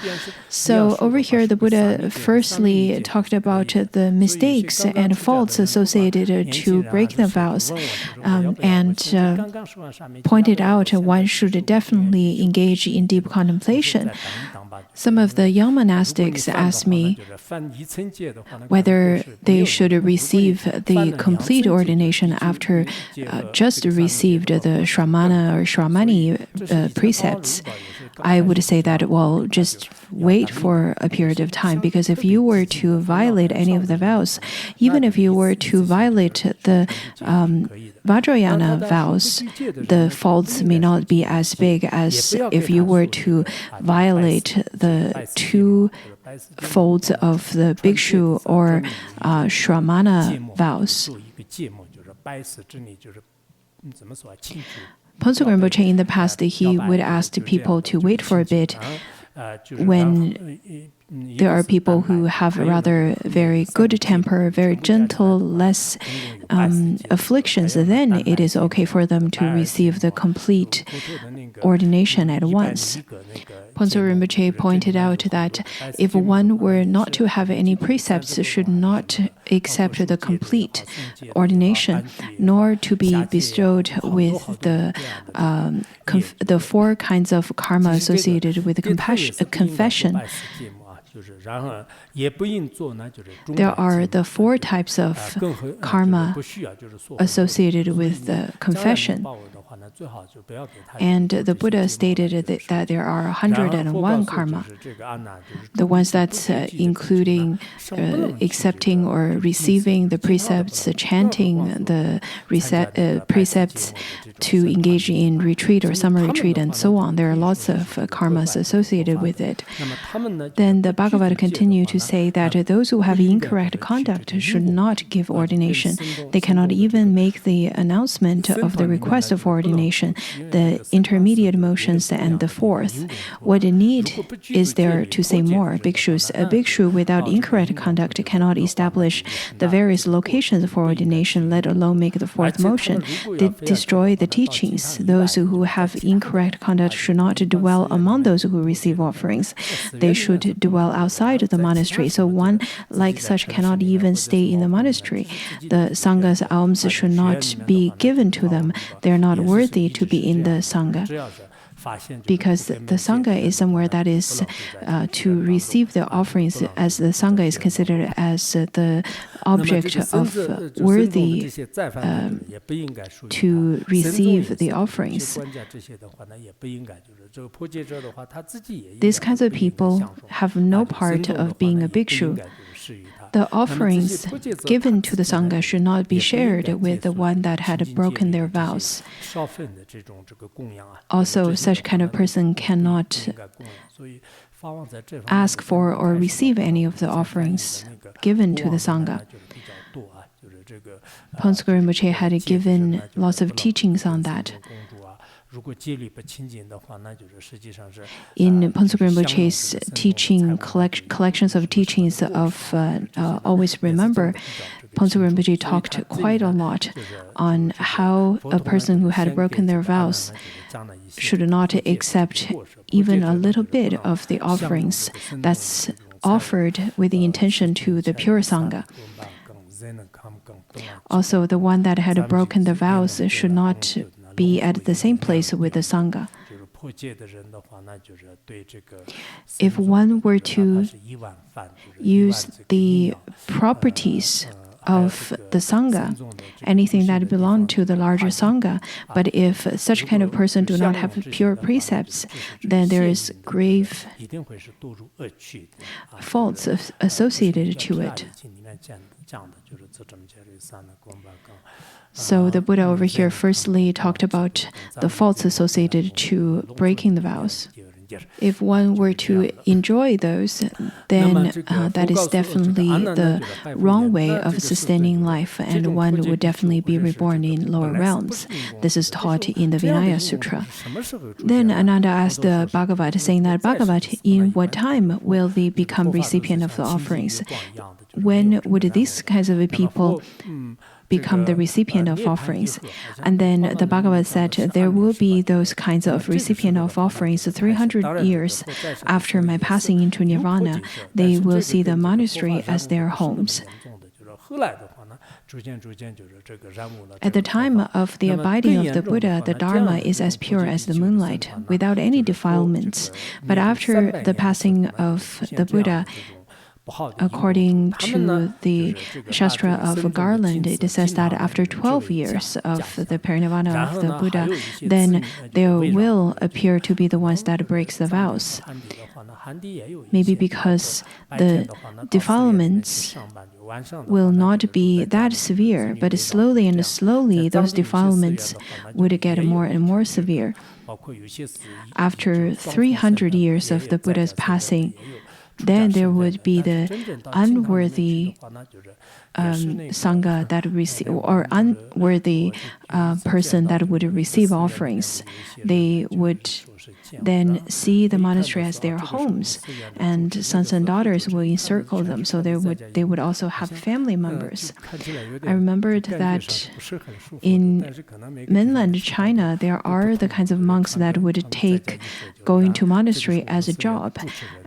So over here, the Buddha firstly talked about the mistakes and faults associated to break the vows, and pointed out one should definitely engage in deep contemplation. Some of the young monastics asked me whether they should receive the complete ordination after just received the Shramana or Shramani precepts. I would say that, well, just wait for a period of time, because if you were to violate any of the vows, even if you were to violate the Vajrayana vows, the faults may not be as big as if you were to violate the two folds of the Bhikshu or Shramana vows. Phuntsok Rinpoche in the past, he would ask people to wait for a bit when there are people who have a rather very good temper, very gentle, less afflictions, then it is okay for them to receive the complete ordination at once. Phuntsok Rinpoche pointed out that if one were not to have any precepts, should not accept the complete ordination, nor to be bestowed with the four kinds of karma associated with confession. There are the four types of karma associated with the confession. And the Buddha stated that there are 101 karma. The ones that's including accepting or receiving the precepts, chanting the precepts, to engage in retreat or summer retreat, and so on. There are lots of karmas associated with it. Then the Bhagavad continued to say that those who have incorrect conduct should not give ordination. They cannot even make the announcement of the request of ordination, the intermediate motions, and the fourth. What need is there to say more? Bhikshus, a bhikshu without incorrect conduct cannot establish the various locations for ordination, let alone make the fourth motion. They destroy the teachings. Those who have incorrect conduct should not dwell among those who receive offerings. They should dwell outside the monastery. So one like such cannot even stay in the monastery. The Sangha's alms should not be given to them. They are not worthy to be in the Sangha. Because the Sangha is somewhere that is to receive the offerings, as the Sangha is considered as the object of worthy to receive the offerings. These kinds of people have no part of being a bhikshu. The offerings given to the Sangha should not be shared with the one that had broken their vows. Also, such kind of person cannot ask for or receive any of the offerings given to the Sangha. Phuntsok Rinpoche had given lots of teachings on that. In Phuntsuk Rinpoche's teaching collections of teachings of Always Remember, Phuntsuk Rinpoche talked quite a lot on how a person who had broken their vows should not accept even a little bit of the offerings that's offered with the intention to the pure Sangha. Also, the one that had broken the vows should not be at the same place with the Sangha. If one were to use the properties of the Sangha, anything that belonged to the larger Sangha, but if such kind of person do not have pure precepts, then there is grave faults associated to it. So the Buddha over here firstly talked about the faults associated to breaking the vows. If one were to enjoy those, then that is definitely the wrong way of sustaining life, and one would definitely be reborn in lower realms. This is taught in the Vinaya Sutra. Then Ananda asked the Bhagavat, saying that, Bhagavat, in what time will they become recipient of the offerings? When would these kinds of people become the recipient of offerings? And then the Bhagavat said there will be those kinds of recipient of offerings 300 years after my passing into Nirvana. They will see the monastery as their homes. At the time of the abiding of the Buddha, the Dharma is as pure as the moonlight, without any defilements. But after the passing of the Buddha, according to the Shastra of Garland, it says that after 12 years of the parinirvana of the Buddha, then there will appear to be the ones that breaks the vows. Maybe because the defilements will not be that severe, but slowly and slowly those defilements would get more and more severe. After 300 years of the Buddha's passing, then there would be the unworthy Sangha that receive, or unworthy person that would receive offerings. They would then see the monastery as their homes, and sons and daughters will encircle them, so they would also have family members. I remembered that in mainland China, there are the kinds of monks that would take going to monastery as a job,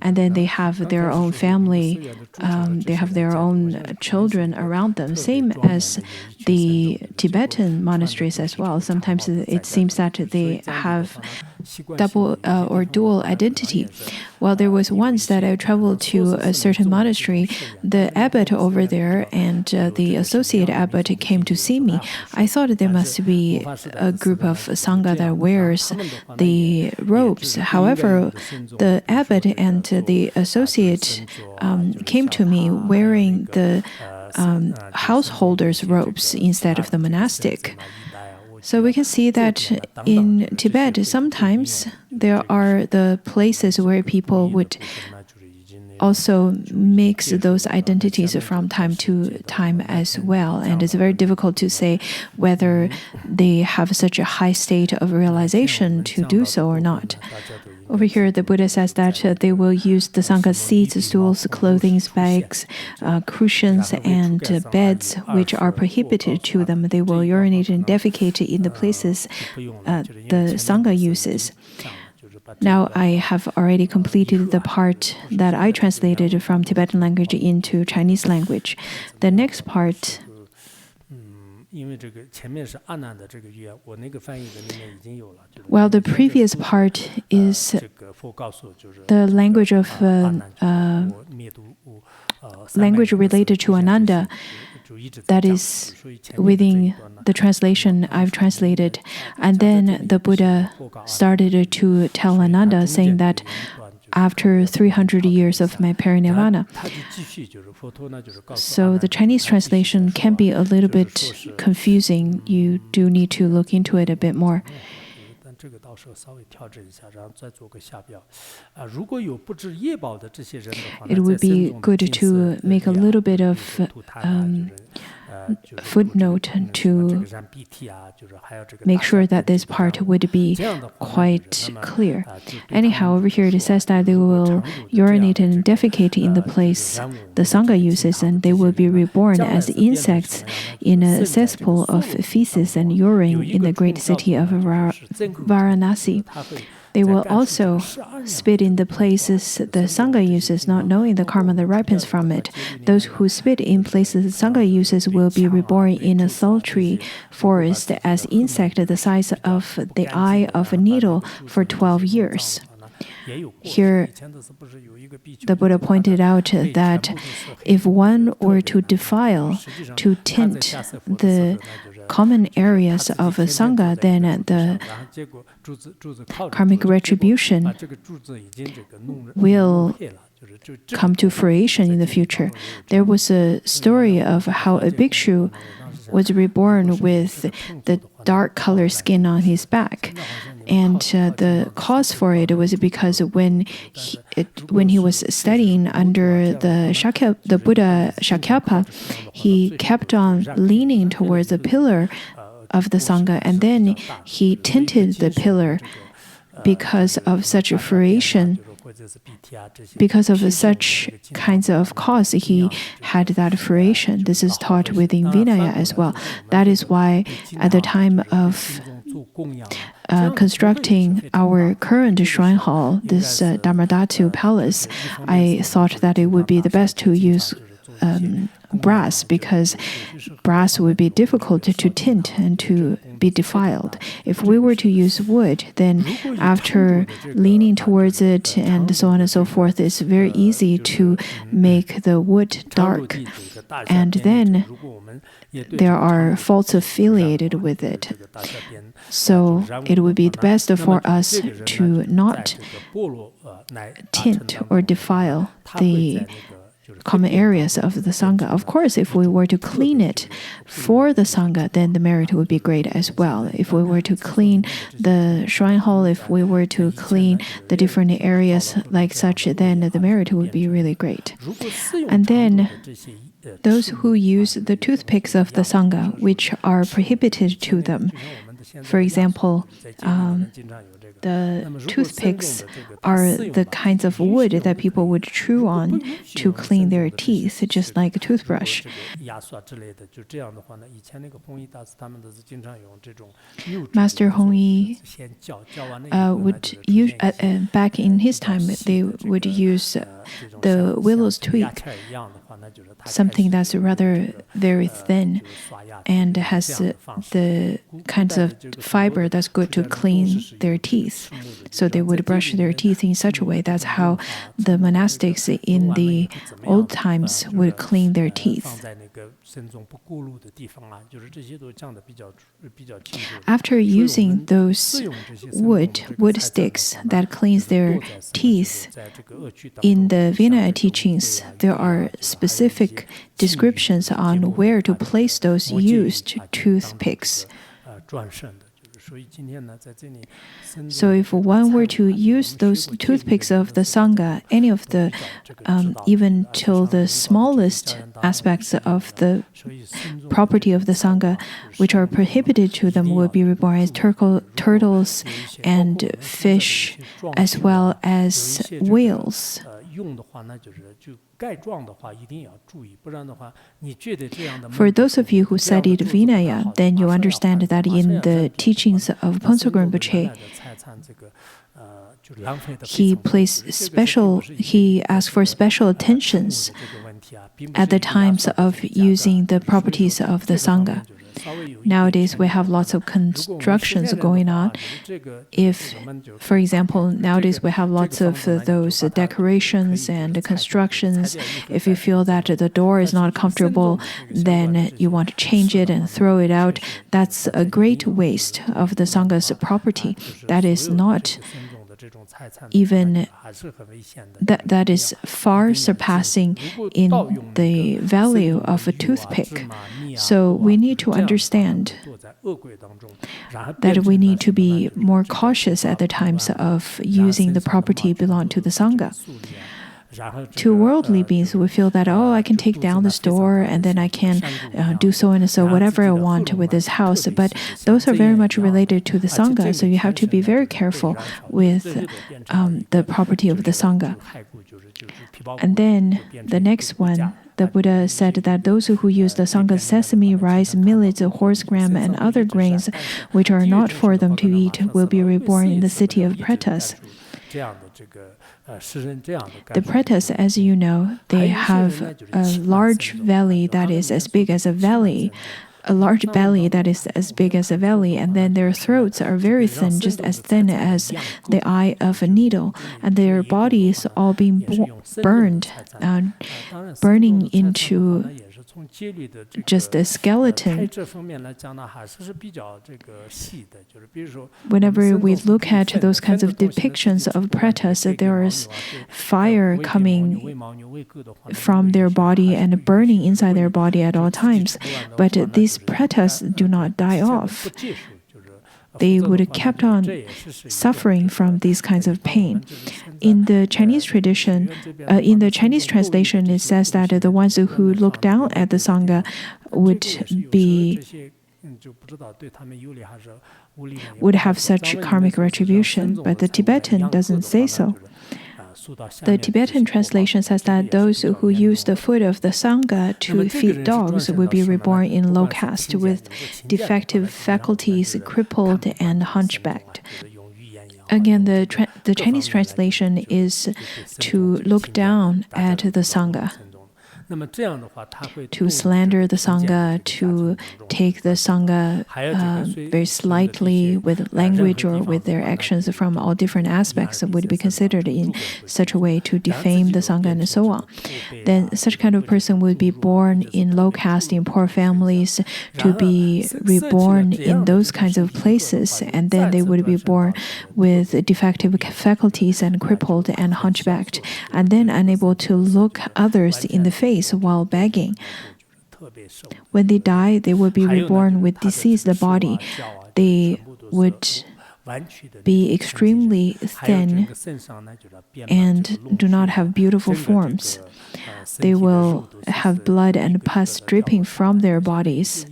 and then they have their own family, they have their own children around them, same as the Tibetan monasteries as well. Sometimes it seems that they have double or dual identity. Well, there was once that I traveled to a certain monastery. The abbot over there and the associate abbot came to see me. I thought there must be a group of Sangha that wears the robes. However, the abbot and the associate came to me wearing the householder's robes instead of the monastic. So we can see that in Tibet, sometimes there are the places where people would also mix those identities from time to time as well. And it's very difficult to say whether they have such a high state of realization to do so or not. Over here, the Buddha says that they will use the Sangha's seats, stools, clothing, bags, cushions, and beds, which are prohibited to them. They will urinate and defecate in the places the Sangha uses. Now, I have already completed the part that I translated from Tibetan language into Chinese language. The next part, well, the previous part is the language of language related to Ananda. That is within the translation I've translated. And then the Buddha started to tell Ananda, saying that after 300 years of my parinirvana. So the Chinese translation can be a little bit confusing. You do need to look into it a bit more. It would be good to make a little bit of footnote to make sure that this part would be quite clear. Anyhow, over here it says that they will urinate and defecate in the place the Sangha uses, and they will be reborn as insects in a cesspool of feces and urine in the great city of Varanasi. They will also spit in the places the Sangha uses, not knowing the karma that ripens from it. Those who spit in places the Sangha uses will be reborn in a sultry forest as insect the size of the eye of a needle for 12 years. Here, the Buddha pointed out that if one were to defile, to tint the common areas of a Sangha, then the karmic retribution will come to fruition in the future. There was a story of how a bhikshu was reborn with the dark colored skin on his back. And the cause for it was because when he was studying under the Buddha Shakyapa, he kept on leaning towards the pillar of the Sangha, and then he tinted the pillar because of such a fruition. Because of such kinds of cause, he had that fruition. This is taught within Vinaya as well. That is why at the time of constructing our current shrine hall, this Dharmadhatu Palace, I thought that it would be the best to use brass, because brass would be difficult to tint and to be defiled. If we were to use wood, then after leaning towards it and so on and so forth, it's very easy to make the wood dark. And then there are faults affiliated with it. So it would be the best for us to not tint or defile the common areas of the Sangha. Of course, if we were to clean it for the Sangha, then the merit would be great as well. If we were to clean the shrine hall, if we were to clean the different areas like such, then the merit would be really great. And then those who use the toothpicks of the Sangha, which are prohibited to them, for example, the toothpicks are the kinds of wood that people would chew on to clean their teeth, just like a toothbrush. Master Hongyi would use, back in his time, they would use the willow's twig, something that's rather very thin and has the kinds of fiber that's good to clean their teeth. So they would brush their teeth in such a way. That's how the monastics in the old times would clean their teeth. After using those wood sticks that cleans their teeth, in the Vinaya teachings, there are specific descriptions on where to place those used toothpicks. So if one were to use those toothpicks of the Sangha, any of the, even till the smallest aspects of the property of the Sangha, which are prohibited to them, will be reborn as turtles and fish, as well as whales. For those of you who studied Vinaya, then you understand that in the teachings of Phuntsog Rinpoche, he asked for special attentions at the times of using the properties of the Sangha. Nowadays, we have lots of constructions going on. If, for example, nowadays we have lots of those decorations and constructions. If you feel that the door is not comfortable, then you want to change it and throw it out. That's a great waste of the Sangha's property. That is not even that is far surpassing in the value of a toothpick. So we need to understand that we need to be more cautious at the times of using the property belonging to the Sangha. to worldly beings, we feel that, oh, I can take down this door and then I can do so and so, whatever I want with this house. But those are very much related to the Sangha, so you have to be very careful with the property of the Sangha. And then the next one, the Buddha said that those who use the Sangha's sesame, rice, millets, horse gram, and other grains which are not for them to eat will be reborn in the city of Pretas. The Pretas, as you know, they have a large valley that is as big as a valley. A large belly that is as big as a valley, and then their throats are very thin, just as thin as the eye of a needle, and their bodies all being burned, burning into just a skeleton. Whenever we look at those kinds of depictions of pretas, there is fire coming from their body and burning inside their body at all times. But these pretas do not die off. They would have kept on suffering from these kinds of pain. In the Chinese tradition, in the Chinese translation, it says that the ones who look down at the Sangha would have such karmic retribution, but the Tibetan doesn't say so. The Tibetan translation says that those who use the food of the Sangha to feed dogs will be reborn in low caste with defective faculties, crippled and hunchbacked. Again, the Chinese translation is to look down at the Sangha, to slander the Sangha, to take the Sangha very slightly with language or with their actions from all different aspects would be considered in such a way to defame the Sangha and so on. Then such kind of person would be born in low caste, in poor families, to be reborn in those kinds of places, and then they would be born with defective faculties and crippled and hunchbacked, and then unable to look others in the face while begging. When they die, they will be reborn with diseased body. They would be extremely thin and do not have beautiful forms. They will have blood and pus dripping from their bodies.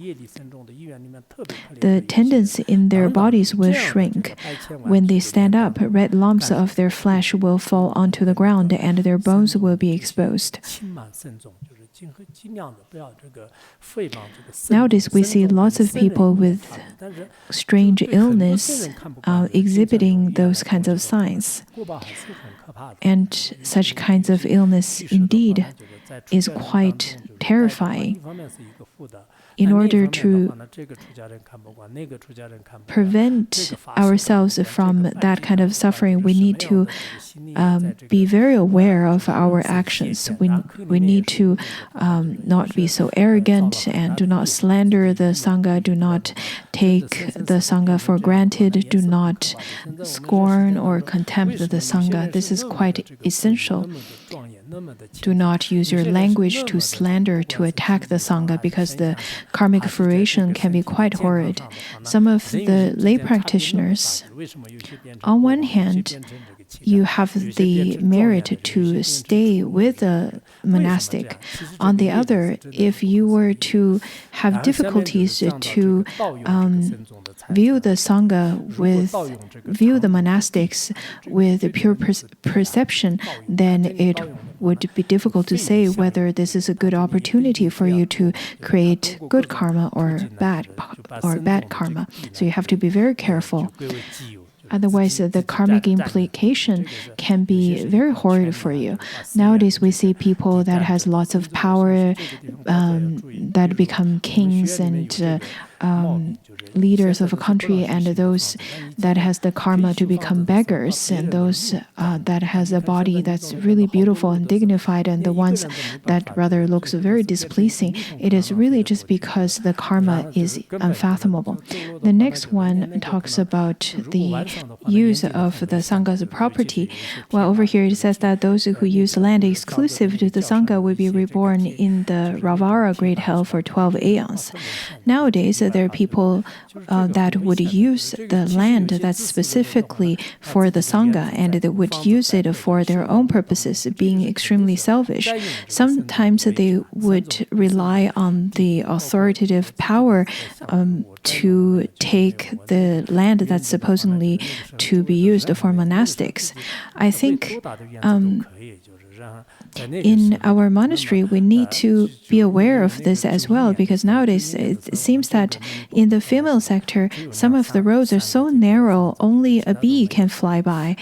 The tendons in their bodies will shrink. When they stand up, red lumps of their flesh will fall onto the ground and their bones will be exposed. Nowadays, we see lots of people with strange illness exhibiting those kinds of signs. And such kinds of illness indeed is quite terrifying. In order to prevent ourselves from that kind of suffering, we need to be very aware of our actions. We need to not be so arrogant and do not slander the Sangha, do not take the Sangha for granted, do not scorn or contempt the Sangha. This is quite essential. Do not use your language to slander, to attack the Sangha, because the karmic fruition can be quite horrid. Some of the lay practitioners, on one hand, you have the merit to stay with a monastic. On the other, if you were to have difficulties to view the Sangha view the monastics with pure perception, then it would be difficult to say whether this is a good opportunity for you to create good karma or bad karma. So you have to be very careful. Otherwise, the karmic implication can be very horrid for you. Nowadays, we see people that has lots of power, that become kings and leaders of a country, and those that has the karma to become beggars, and those that has a body that's really beautiful and dignified, and the ones that rather looks very displeasing. It is really just because the karma is unfathomable. The next one talks about the use of the Sangha's property. Well, over here it says that those who use land exclusive to the Sangha will be reborn in the Ravara great hell for 12 aeons. Nowadays, there are people that would use the land that's specifically for the Sangha, and they would use it for their own purposes, being extremely selfish. Sometimes they would rely on the authoritative power to take the land that's supposedly to be used for monastics. I think in our monastery, we need to be aware of this as well, because nowadays it seems that in the female sector, some of the roads are so narrow, only a bee can fly by.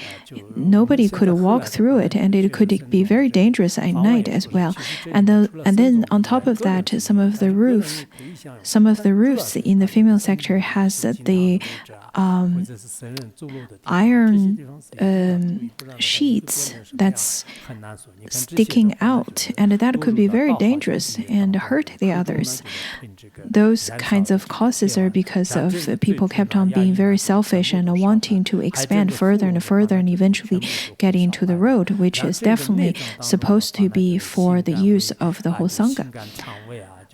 Nobody could walk through it, and it could be very dangerous at night as well. And then on top of that, some of the roofs in the female sector has the iron sheets that's sticking out, and that could be very dangerous and hurt the others. Those kinds of causes are because of people kept on being very selfish and wanting to expand further and further and eventually get into the road, which is definitely supposed to be for the use of the whole Sangha.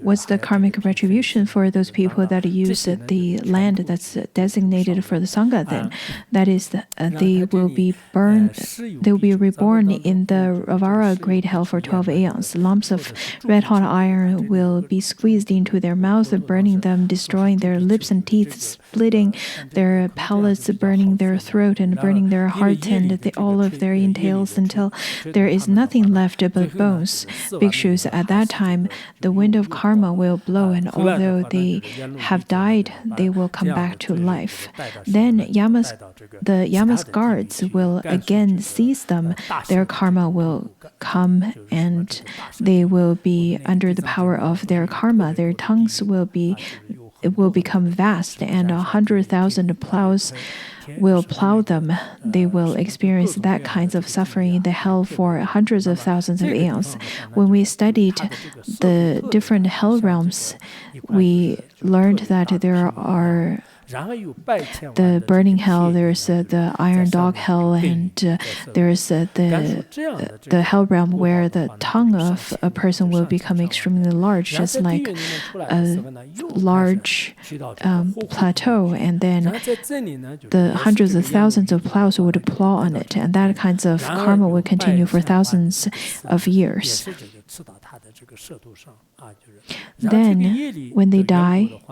What's the karmic retribution for those people that use the land that's designated for the Sangha then? That is, they will be burned, they will be reborn in the Avara great hell for 12 aeons. Lumps of red-hot iron will be squeezed into their mouths, burning them, destroying their lips and teeth, splitting their palates, burning their throat, and burning their heart and all of their entails until there is nothing left but bones. Bhikshus, at that time, the wind of karma will blow, and although they have died, they will come back to life. Then the Yama's guards will again seize them. Their karma will come, and they will be under the power of their karma. Their tongues will become vast, and 100,000 plows will plow them. They will experience that kinds of suffering in the hell for hundreds of thousands of aeons. When we studied the different hell realms, we learned that there are the burning hell, there's the iron dog hell, and there's the hell realm where the tongue of a person will become extremely large, just like a large plateau, and then the hundreds of thousands of plows would plow on it, and that kinds of karma will continue for thousands of years. Then, when they die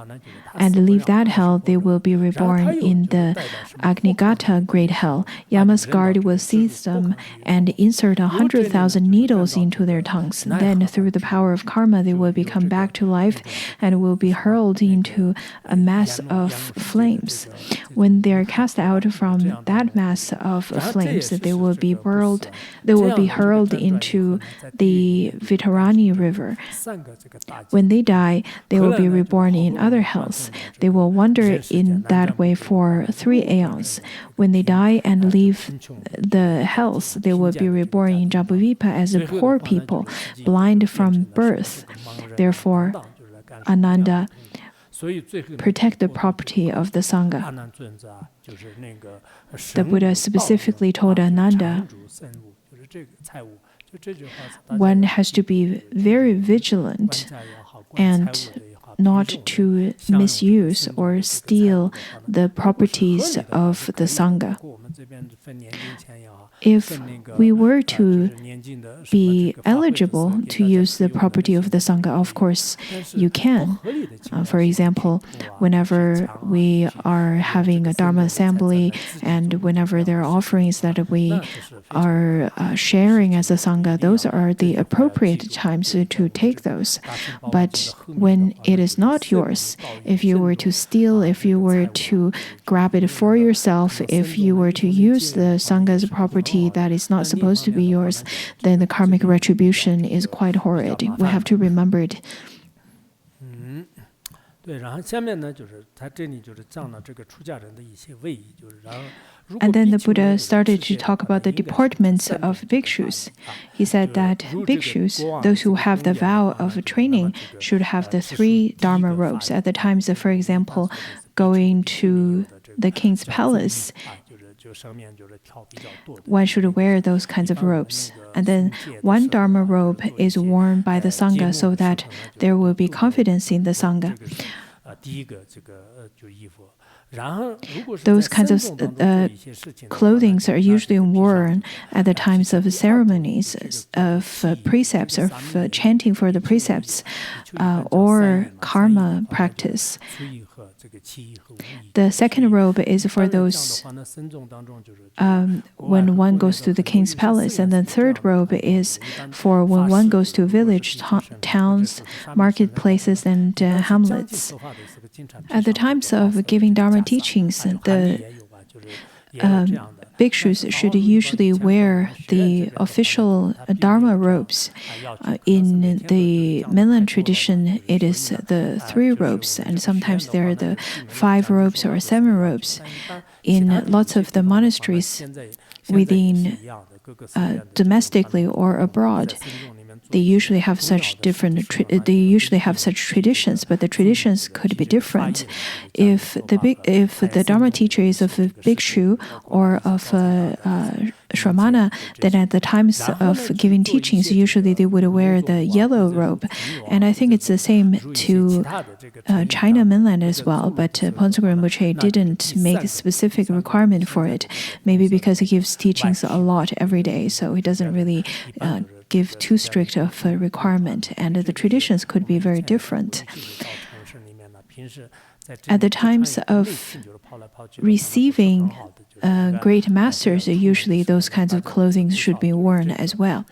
and leave that hell, they will be reborn in the Agnigata great hell. Yama's guard will seize them and insert 100,000 needles into their tongues. Then, through the power of karma, they will become back to life and will be hurled into a mass of flames. When they are cast out from that mass of flames, they will be hurled into the Vitarani river. When they die, they will be reborn in other hells. They will wander in that way for 3 aeons. When they die and leave the hells, they will be reborn in Jambuvipa as poor people, blind from birth. Therefore, Ananda, protect the property of the Sangha. The Buddha specifically told Ananda, one has to be very vigilant and not to misuse or steal the properties of the Sangha. If we were to be eligible to use the property of the Sangha, of course, you can. For example, whenever we are having a Dharma assembly and whenever there are offerings that we are sharing as a Sangha, those are the appropriate times to take those. But when it is not yours, if you were to steal, if you were to grab it for yourself, if you were to use the Sangha's property that is not supposed to be yours, then the karmic retribution is quite horrid. We have to remember it. And then the Buddha started to talk about the deportments of bhikshus. He said that bhikshus, those who have the vow of training, should have the 3 dharma robes. At the times of, for example, going to the king's palace, one should wear those kinds of robes. And then 1 dharma robe is worn by the Sangha so that there will be confidence in the Sangha. Those kinds of clothing are usually worn at the times of ceremonies, of precepts, of chanting for the precepts, or karma practice. The second robe is for those when one goes to the king's palace, and the third robe is for when one goes to village, towns, marketplaces, and hamlets. At the times of giving Dharma teachings, the bhikshus should usually wear the official Dharma robes. In the mainland tradition, it is the 3 robes, and sometimes there are the 5 robes or 7 robes. In lots of the monasteries within domestically or abroad, they usually have such traditions, but the traditions could be different. If the Dharma teacher is of a bhikshu or of a shramana, then at the times of giving teachings, usually they would wear the yellow robe. And I think it's the same to China mainland as well, but Phuntsog Rinpoche didn't make a specific requirement for it, maybe because he gives teachings a lot every day, so he doesn't really give too strict of a requirement, and the traditions could be very different. At the times of receiving great masters, usually those kinds of clothing should be worn as well.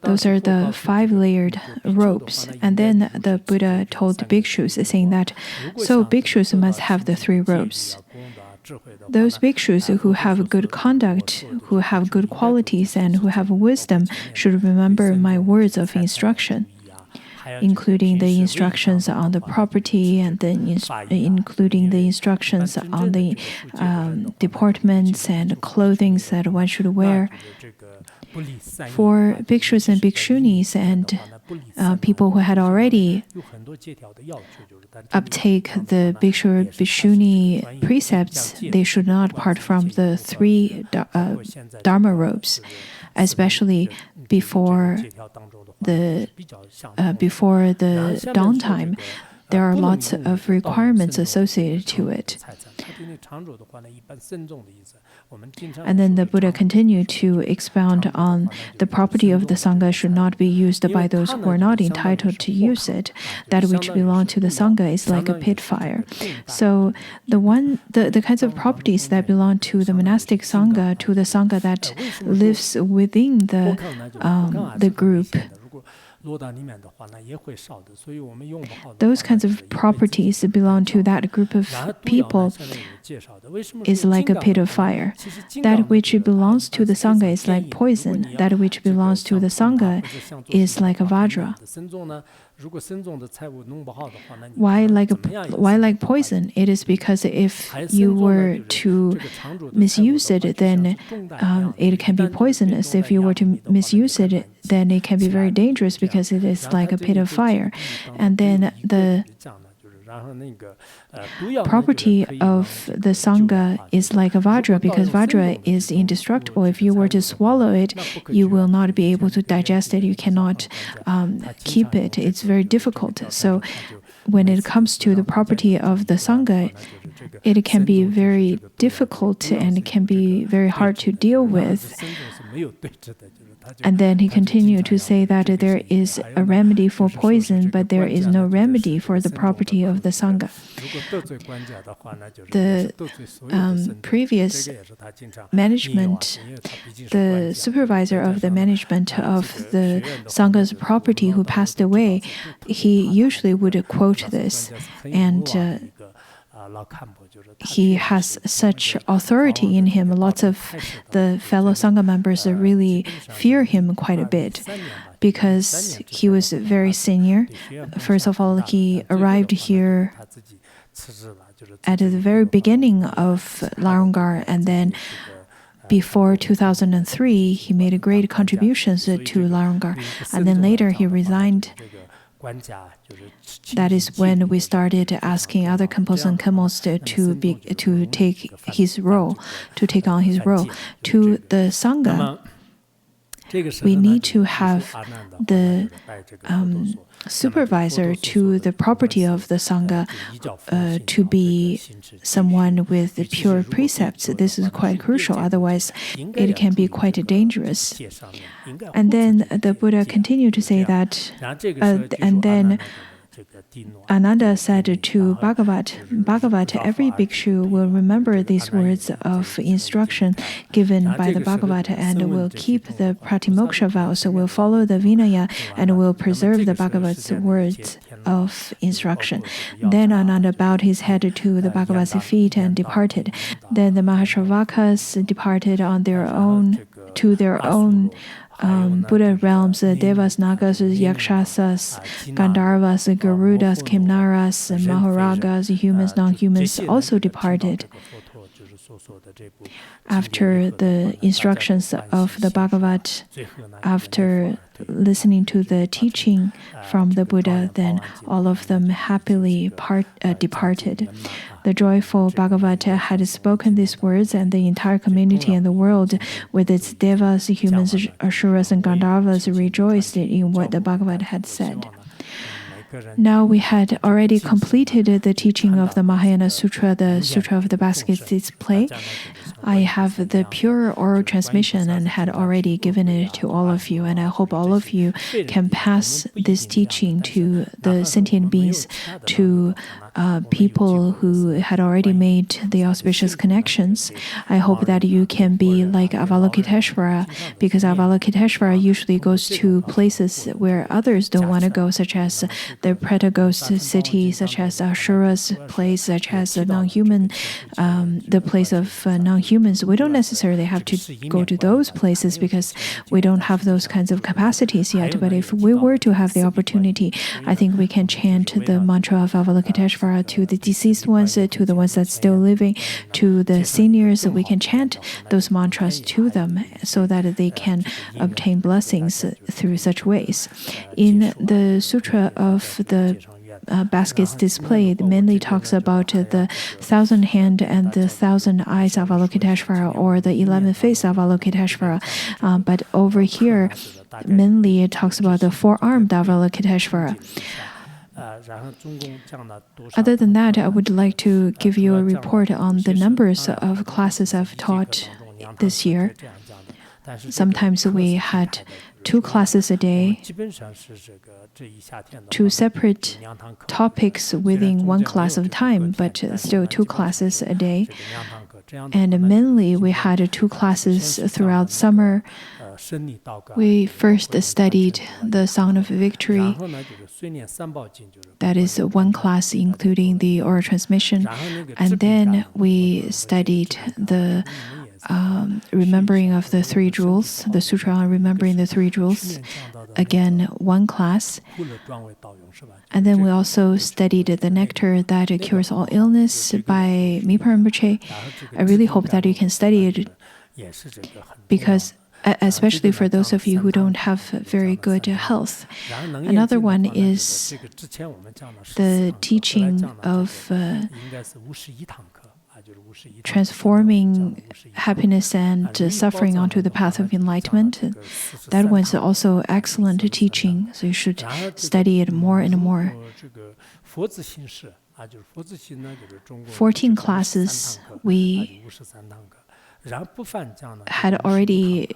Those are the 5-layered robes. And then the Buddha told the bhikshus, saying that, so bhikshus must have the 3 robes. Those bhikshus who have good conduct, who have good qualities, and who have wisdom should remember my words of instruction, including the instructions on the property and including the instructions on the deportments and clothing that one should wear. For bhikshus and bhikshunis and people who had already uptake the bhikshu or bhikshuni precepts, they should not part from the 3 dharma robes, especially before the dawn time. There are lots of requirements associated to it. And then the Buddha continued to expound on the property of the Sangha should not be used by those who are not entitled to use it. That which belongs to the Sangha is like a pit fire. So the kinds of properties that belong to the monastic Sangha, to the Sangha that lives within the group, those kinds of properties that belong to that group of people is like a pit of fire. That which belongs to the Sangha is like poison. That which belongs to the Sangha is like a vajra. Why like poison? It is because if you were to misuse it, then it can be poisonous. If you were to misuse it, then it can be very dangerous because it is like a pit of fire. And then the property of the Sangha is like a vajra, because vajra is indestructible. If you were to swallow it, you will not be able to digest it. You cannot keep it. It's very difficult. So when it comes to the property of the Sangha, it can be very difficult and it can be very hard to deal with. And then he continued to say that there is a remedy for poison, but there is no remedy for the property of the Sangha. The previous management, the supervisor of the management of the Sangha's property who passed away, he usually would quote this, and he has such authority in him. Lots of the fellow Sangha members really fear him quite a bit because he was very senior. First of all, he arrived here at the very beginning of Larungar, and then before 2003, he made great contributions to Larungar, and then later he resigned. That is when we started asking other Khenpos and Khenmos to take on his role to the Sangha. we need to have the supervisor to the property of the Sangha to be someone with pure precepts. This is quite crucial, otherwise it can be quite dangerous. And then the Buddha continued to say that, and then Ananda said to Bhagavat, every bhikshu will remember these words of instruction given by the Bhagavat and will keep the Pratimoksha vow, so will follow the Vinaya and will preserve the Bhagavat's words of instruction. Then Ananda bowed his head to the Bhagavat's feet and departed. Then the Mahashravakas departed on their own to their own Buddha realms, Devas, Nagas, Yakshasas, Gandharvas, Garudas, Kimnaras, Maharagas, humans, non-humans also departed. After the instructions of the Bhagavat, after listening to the teaching from the Buddha, then all of them happily departed. The joyful Bhagavata had spoken these words, and the entire community and the world, with its devas, humans, asuras, and Gandharvas, rejoiced in what the Bhagavat had said. Now we had already completed the teaching of the Mahayana Sutra, the Sutra of the Basket Display. I have the pure oral transmission and had already given it to all of you, and I hope all of you can pass this teaching to the sentient beings, to people who had already made the auspicious connections. I hope that you can be like Avalokiteshvara, because Avalokiteshvara usually goes to places where others don't want to go, such as the Preta Ghost city, such as Ashura's place, such as non-human, the place of non-humans. We don't necessarily have to go to those places because we don't have those kinds of capacities yet. But if we were to have the opportunity, I think we can chant the mantra of Avalokiteshvara to the deceased ones, to the ones that's still living, to the seniors. We can chant those mantras to them so that they can obtain blessings through such ways. In the Sutra of the Baskets Display, it mainly talks about the 1,000 hand and the 1,000 eyes of Avalokiteshvara, or the 11 face of Avalokiteshvara. But over here, mainly it talks about the 4-armed Avalokiteshvara. Other than that, I would like to give you a report on the numbers of classes I've taught this year. Sometimes we had 2 classes a day, 2 separate topics within 1 class of time, but still 2 classes a day. And mainly we had 2 classes throughout summer. We first studied the Song of Victory. That is 1 class including the oral transmission. And then we studied the remembering of the 3 jewels, the Sutra on remembering the 3 jewels. Again, 1 class. And then we also studied the nectar that cures all illness by Mipa Rinpoche. I really hope that you can study it, because especially for those of you who don't have very good health. Another one is the teaching of transforming happiness and suffering onto the path of enlightenment. That one's also excellent teaching, so you should study it more and more. 14 classes we had already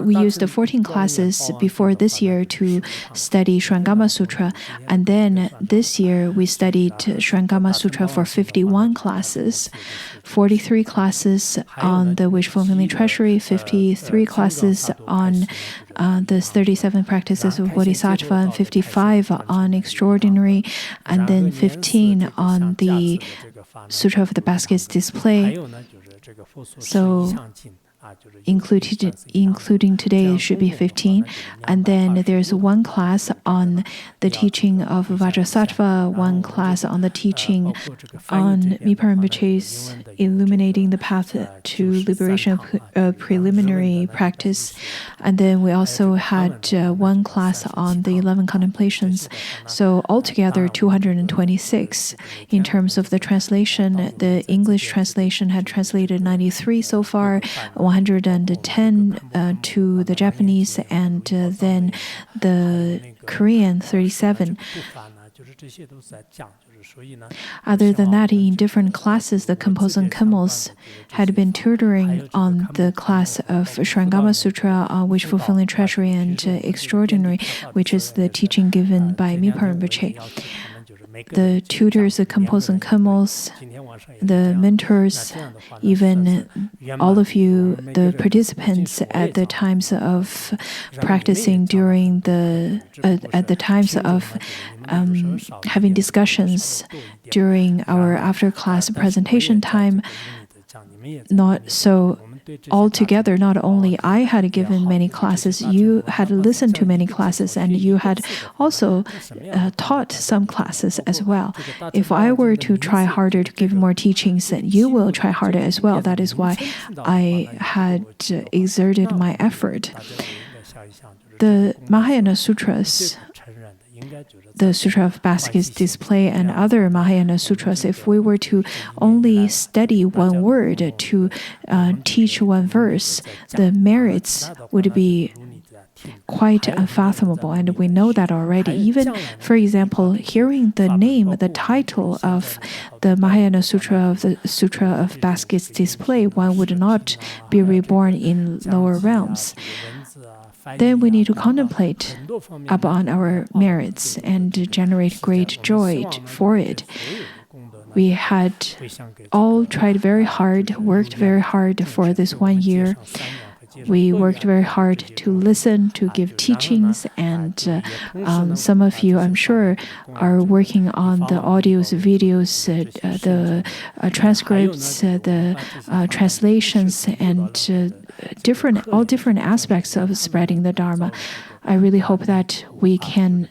we used the 14 classes before this year to study Shrangama Sutra, and then this year we studied Shrangama Sutra for 51 classes, 43 classes on the wish fulfilling treasury, 53 classes on the 37 practices of Bodhisattva, and 55 on extraordinary, and then 15 on the Sutra of the Baskets Display. So including today, it should be 15. And then there's 1 class on the teaching of Vajrasattva, 1 class on the teaching on Mipa Rinpoche's illuminating the path to liberation preliminary practice. And then we also had 1 class on the 11 contemplations. So altogether, 226. In terms of the translation, the English translation had translated 93 so far, 110 to the Japanese, and then the Korean 37. Other than that, in different classes, the Khenpo and Khenmos had been tutoring on the class of Shrangama Sutra, which fulfilling treasury and extraordinary, which is the teaching given by Mipa Rinpoche. The tutors, the Khenpo and Khenmos, the mentors, even all of you, the participants at the times of practicing during at the times of having discussions during our after-class presentation time. Not so altogether, not only I had given many classes, you had listened to many classes, and you had also taught some classes as well. If I were to try harder to give more teachings, then you will try harder as well. That is why I had exerted my effort. The Mahayana Sutras, the Sutra of Basket's Display, and other Mahayana Sutras, if we were to only study one word, to teach one verse, the merits would be quite unfathomable, and we know that already. Even, for example, hearing the name, the title of the Mahayana Sutra of the Sutra of Basket's Display, one would not be reborn in lower realms. Then we need to contemplate upon our merits and generate great joy for it. We had all tried very hard, worked very hard for this 1 year. We worked very hard to listen, to give teachings, and some of you, I'm sure, are working on the audios, videos, the transcripts, the translations, and all different aspects of spreading the Dharma. I really hope that we can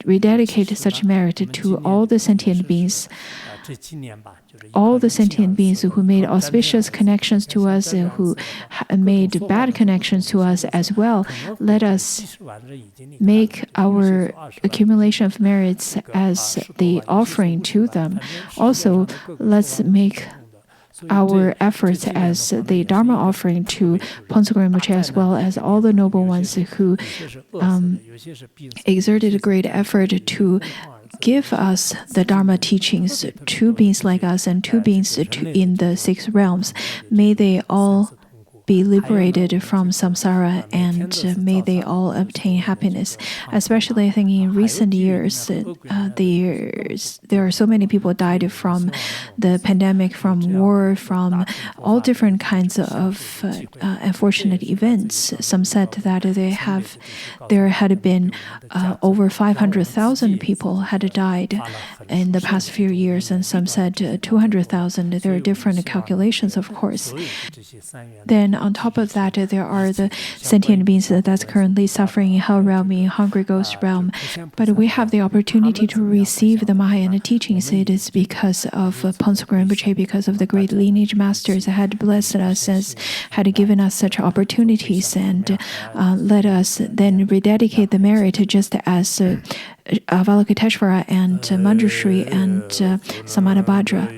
rededicate such merit to all the sentient beings. All the sentient beings who made auspicious connections to us, who made bad connections to us as well. Let us make our accumulation of merits as the offering to them. Also, let's make our efforts as the Dharma offering to Phuntsogren Rinpoche, as well as all the noble ones who exerted a great effort to give us the Dharma teachings to beings like us and to beings in the 6 realms. May they all be liberated from samsara, and may they all obtain happiness. Especially, I think, in recent years, there are so many people died from the pandemic, from war, from all different kinds of unfortunate events. Some said that there had been over 500,000 people had died in the past few years, and some said 200,000. There are different calculations, of course. Then on top of that, there are the sentient beings that's currently suffering in Hell realm, in Hungry Ghost realm. But we have the opportunity to receive the Mahayana teachings. It is because of Phuntsogren Rinpoche, because of the great lineage masters that had blessed us, had given us such opportunities, and let us then rededicate the merit, just as Avalokiteshvara and Manjushri and Samanabhadra.